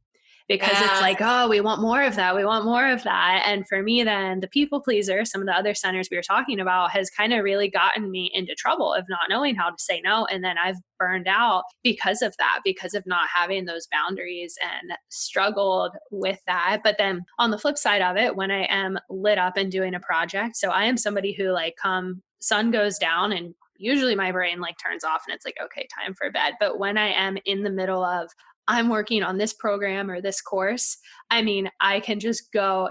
Because it's like, oh, we want more of that. We want more of that. And for me, then the people pleaser, some of the other centers we were talking about, has kind of really gotten me into trouble of not knowing how to say no. And then I've burned out because of that, because of not having those boundaries, and struggled with that. But then on the flip side of it, when I am lit up and doing a project, so I am somebody who like sun goes down and usually my brain like turns off and it's like, okay, time for bed. But when I am in the middle of, I'm working on this program or this course, I mean, I can just go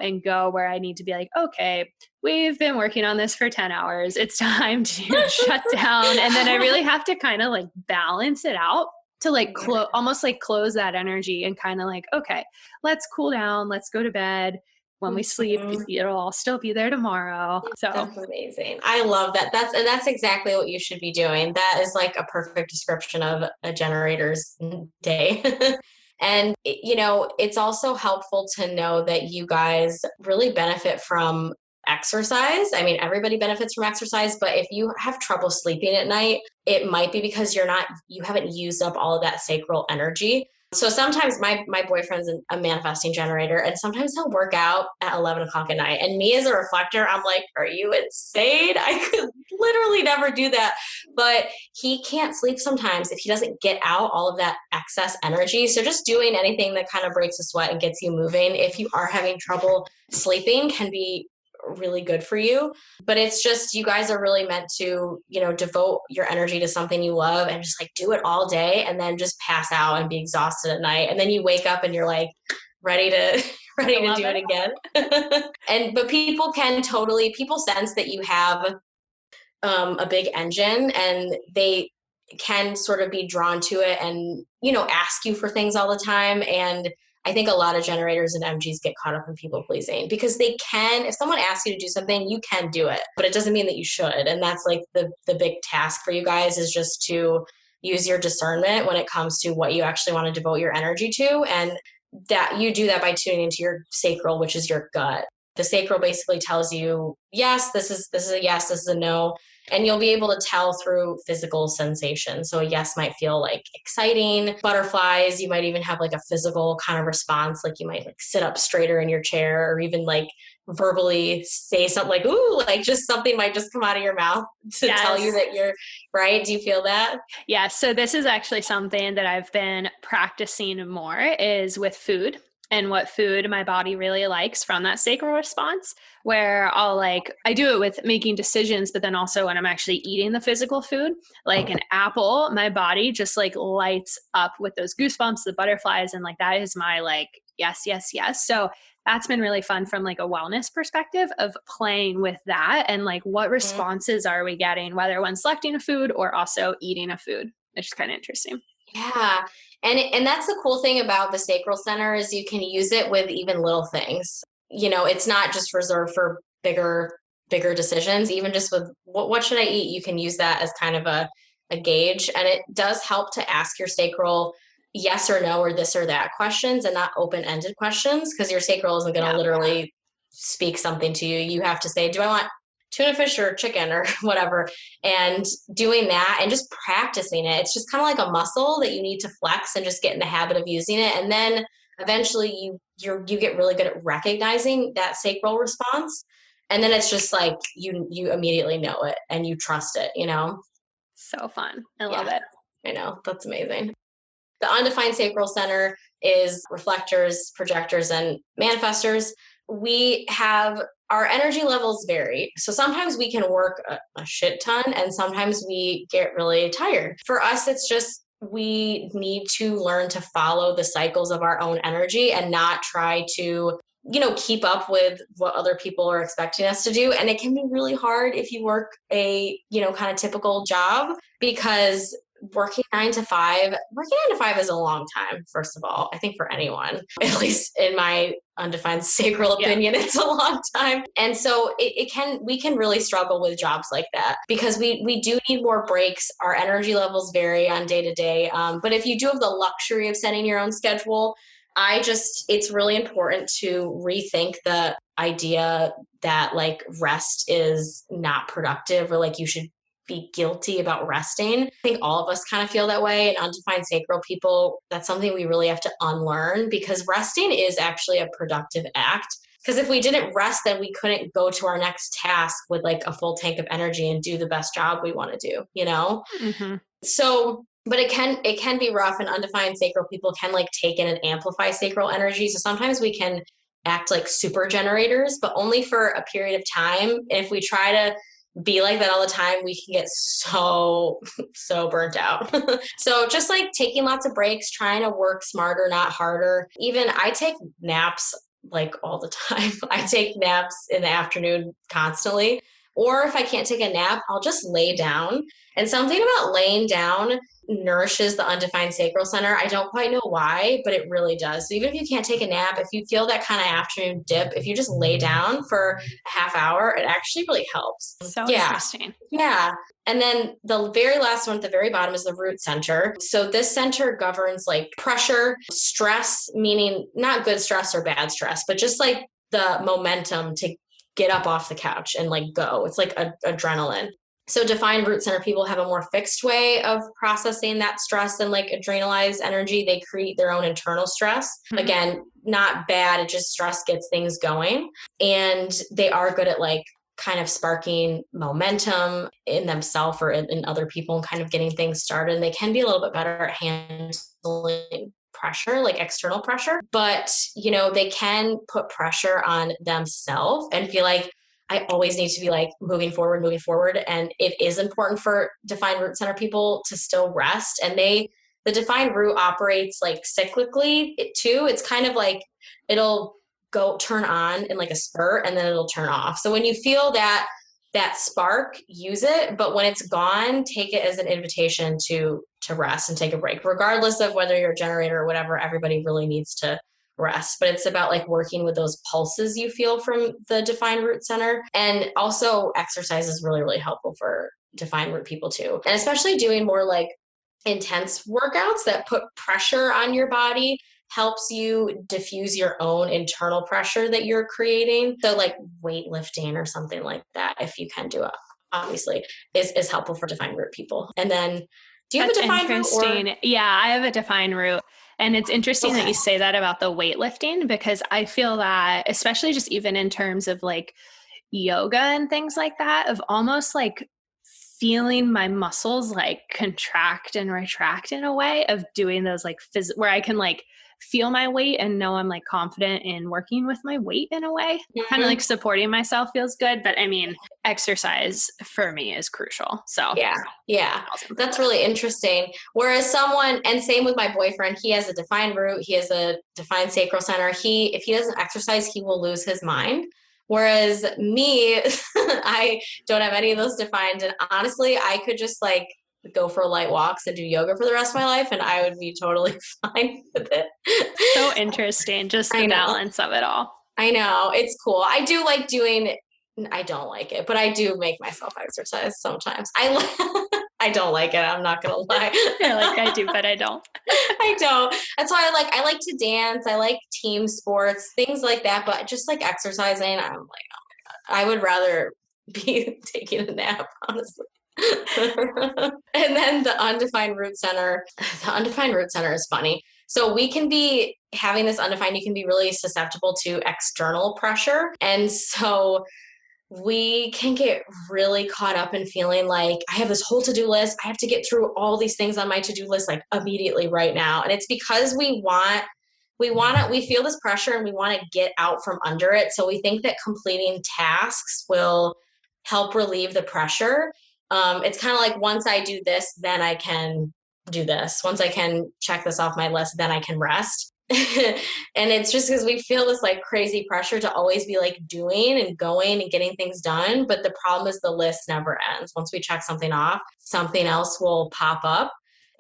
where I need to be like, okay, we've been working on this for 10 hours. It's time to shut down. And then I really have to kind of like balance it out to like almost like close that energy and kind of like, okay, let's cool down. Let's go to bed. When we sleep, it'll all still be there tomorrow. So that's amazing. I love that. That's exactly what you should be doing. That is like a perfect description of a generator's day. And, it's also helpful to know that you guys really benefit from exercise. I mean, everybody benefits from exercise, but if you have trouble sleeping at night, it might be because you haven't used up all of that sacral energy. So sometimes my boyfriend's a manifesting generator, and sometimes he'll work out at 11 o'clock at night. And me as a reflector, I'm like, are you insane? I could literally never do that. But he can't sleep sometimes if he doesn't get out all of that excess energy. So just doing anything that kind of breaks a sweat and gets you moving, if you are having trouble sleeping, can be really good for you. But it's just, you guys are really meant to, devote your energy to something you love and just like do it all day and then just pass out and be exhausted at night. And then you wake up and you're like ready to do it again. But people sense that you have a big engine, and they can sort of be drawn to it and, ask you for things all the time. And I think a lot of generators and MGs get caught up in people pleasing because they can, if someone asks you to do something, you can do it, but it doesn't mean that you should. And that's like the big task for you guys, is just to use your discernment when it comes to what you actually want to devote your energy to. And that you do that by tuning into your sacral, which is your gut. The sacral basically tells you, yes, this is a yes, this is a no. And you'll be able to tell through physical sensation. So a yes might feel like exciting, butterflies. You might even have like a physical kind of response. Like you might like sit up straighter in your chair, or even like verbally say something like, ooh, like just something might just come out of your mouth to tell you that you're right. Do you feel that? Yeah. So this is actually something that I've been practicing more, is with food, and what food my body really likes from that sacral response, where I do it with making decisions, but then also when I'm actually eating the physical food, like an apple, my body just like lights up with those goosebumps, the butterflies. And like, that is my like, yes, yes, yes. So that's been really fun from like a wellness perspective of playing with that. And like, what responses are we getting, whether when selecting a food or also eating a food? It's just kind of interesting. Yeah. And that's the cool thing about the sacral center, is you can use it with even little things. It's not just reserved for bigger decisions. Even just with what should I eat, you can use that as kind of a gauge. And it does help to ask your sacral yes or no, or this or that questions, and not open-ended questions, because your sacral isn't going to literally speak something to you. You have to say, do I want tuna fish or chicken or whatever? And doing that and just practicing it, it's just kind of like a muscle that you need to flex and just get in the habit of using it. And then eventually you get really good at recognizing that sacral response. And then it's just like you immediately know it and you trust it, So fun. I love it. I know. That's amazing. The undefined sacral center is reflectors, projectors, and manifestors. We have, our energy levels vary. So sometimes we can work a shit ton, and sometimes we get really tired. For us, it's just, we need to learn to follow the cycles of our own energy and not try to, keep up with what other people are expecting us to do. And it can be really hard if you work a, kind of typical job, because working 9 to 5 is a long time. First of all, I think for anyone, at least in my undefined sacral opinion, it's a long time. And so we can really struggle with jobs like that, because we do need more breaks. Our energy levels vary on day to day. But if you do have the luxury of setting your own schedule, it's really important to rethink the idea that like rest is not productive, or like you should be guilty about resting. I think all of us kind of feel that way. And undefined sacral people, that's something we really have to unlearn, because resting is actually a productive act. Because if we didn't rest, then we couldn't go to our next task with like a full tank of energy and do the best job we want to do, Mm-hmm. So, but it can be rough, and undefined sacral people can like take in and amplify sacral energy. So sometimes we can act like super generators, but only for a period of time. And if we try to be like that all the time, we can get so burnt out. So just like taking lots of breaks, trying to work smarter, not harder. Even I take naps like all the time. I take naps in the afternoon constantly. Or if I can't take a nap, I'll just lay down. And something about laying down nourishes the undefined sacral center. I don't quite know why, but it really does. So even if you can't take a nap, if you feel that kind of afternoon dip, if you just lay down for a half hour, it actually really helps. So interesting. Yeah. And then the very last one at the very bottom is the root center. So this center governs like pressure, stress, meaning not good stress or bad stress, but just like the momentum to get up off the couch and like go. It's like adrenaline. So defined root center people have a more fixed way of processing that stress and like adrenalized energy. They create their own internal stress. Mm-hmm. Again, not bad. It just stress gets things going. And they are good at like kind of sparking momentum in themselves or in other people and kind of getting things started. And they can be a little bit better at handling pressure, like external pressure, but they can put pressure on themselves and feel like, I always need to be like moving forward, moving forward. And it is important for defined root center people to still rest. And the defined root operates like cyclically too. It's kind of like it'll go turn on in like a spurt and then it'll turn off. So when you feel that spark, use it. But when it's gone, take it as an invitation to rest and take a break, regardless of whether you're a generator or whatever. Everybody really needs to rest, but it's about like working with those pulses you feel from the defined root center. And also exercise is really, really helpful for defined root people too. And especially doing more like intense workouts that put pressure on your body helps you diffuse your own internal pressure that you're creating. So like weightlifting or something like that, if you can do it, obviously is helpful for defined root people. And then do you have a defined root? Or? Yeah, I have a defined root. And it's interesting that you say that about the weightlifting, because I feel that, especially just even in terms of like yoga and things like that, of almost like feeling my muscles like contract and retract in a way of doing those like where I can like feel my weight and know I'm like confident in working with my weight in a way. Mm-hmm. Kind of like supporting myself feels good. But I mean, exercise for me is crucial. So yeah, that's really interesting. Whereas someone, and same with my boyfriend, he has a defined root, he has a defined sacral center. If he doesn't exercise, he will lose his mind. Whereas me, I don't have any of those defined. And honestly, I could just like go for light walks and do yoga for the rest of my life, and I would be totally fine with it. So interesting, just the balance of it all. I know, it's cool. I do like doing, I don't like it, but I do make myself exercise sometimes. I don't like it. I'm not going to lie. You're like, I do, but I don't. I don't. That's why I like to dance. I like team sports, things like that. But just like exercising, I'm like, oh my God, I would rather be taking a nap, honestly. And then the undefined root center is funny. So we can be having this undefined, you can be really susceptible to external pressure. And so we can get really caught up in feeling like I have this whole to-do list. I have to get through all these things on my to-do list like immediately right now. And it's because we feel this pressure and we want to get out from under it. So we think that completing tasks will help relieve the pressure. It's kind of like, once I do this, then I can do this. Once I can check this off my list, then I can rest. And it's just because we feel this like crazy pressure to always be like doing and going and getting things done. But the problem is the list never ends. Once we check something off, something else will pop up.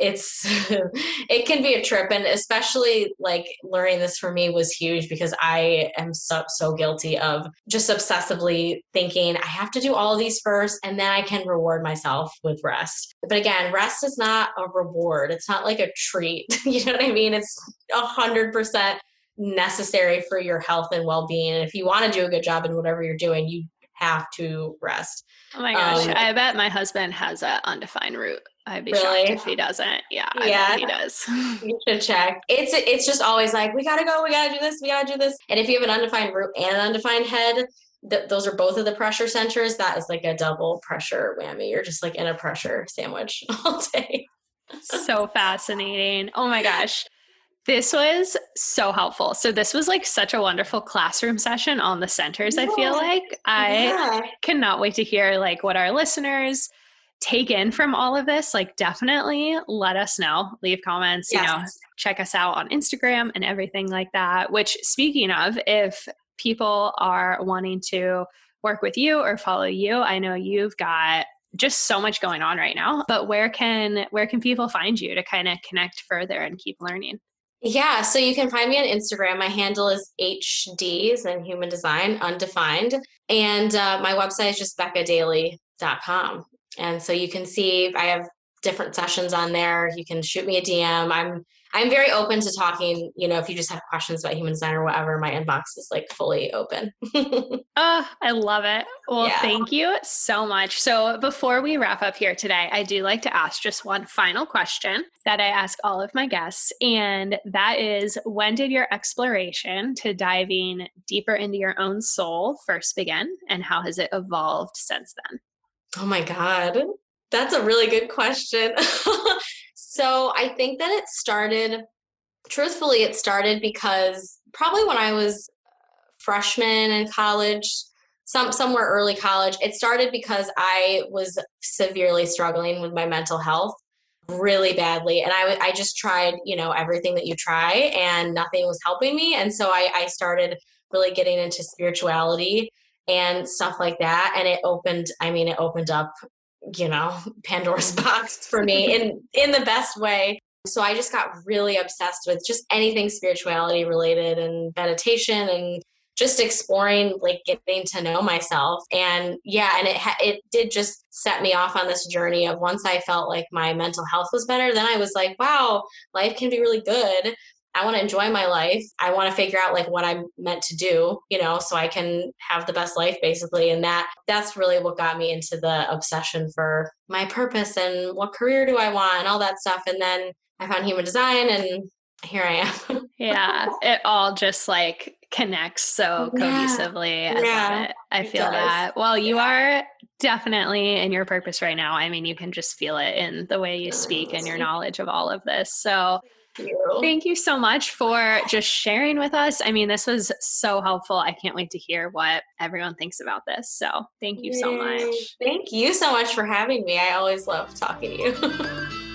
It can be a trip. And especially like learning this for me was huge, because I am so guilty of just obsessively thinking I have to do all of these first and then I can reward myself with rest. But again, rest is not a reward. It's not like a treat. You know what I mean? It's 100% necessary for your health and well-being. And if you want to do a good job in whatever you're doing, you have to rest. Oh my gosh. I bet my husband has an undefined root. I'd be shocked if he doesn't. Yeah, I bet he does. You should check. It's just always like, we gotta go, we gotta do this, we gotta do this. And if you have an undefined root and an undefined head, those are both of the pressure centers. That is like a double pressure whammy. You're just like in a pressure sandwich all day. So fascinating. Oh my gosh. This was so helpful. So this was like such a wonderful classroom session on the centers. I feel like I cannot wait to hear like what our listeners take in from all of this. Like, definitely let us know, leave comments, check us out on Instagram and everything like that. Which, speaking of, if people are wanting to work with you or follow you, I know you've got just so much going on right now, but where can people find you to kind of connect further and keep learning? Yeah, so you can find me on Instagram. My handle is HD, as in human design, undefined. And my website is just beccadaly.com. And so you can see I have different sessions on there. You can shoot me a DM. I'm very open to talking. If you just have questions about human design or whatever, my inbox is like fully open. Oh, I love it. Well, Thank you so much. So before we wrap up here today, I do like to ask just one final question that I ask all of my guests. And that is, when did your exploration to diving deeper into your own soul first begin? And how has it evolved since then? Oh my God. That's a really good question. So I think that it started because probably when I was freshman in college, somewhere early college. It started because I was severely struggling with my mental health really badly. And I just tried, everything that you try and nothing was helping me. And so I started really getting into spirituality and stuff like that. And it opened up, Pandora's box for me in the best way. So I just got really obsessed with just anything spirituality related and meditation and just exploring, like getting to know myself. And yeah, and it did just set me off on this journey of once I felt like my mental health was better, then I was like, wow, life can be really good. I want to enjoy my life. I want to figure out like what I'm meant to do, so I can have the best life basically. And that's really what got me into the obsession for my purpose and what career do I want and all that stuff. And then I found human design and here I am. Yeah, it all just like connects so cohesively. I love it. I feel that. Well, you are definitely in your purpose right now. I mean, you can just feel it in the way you speak and your knowledge of all of this. So thank you so much for just sharing with us. I mean, this was so helpful. I can't wait to hear what everyone thinks about this. So thank you so much. Thank you so much for having me. I always love talking to you.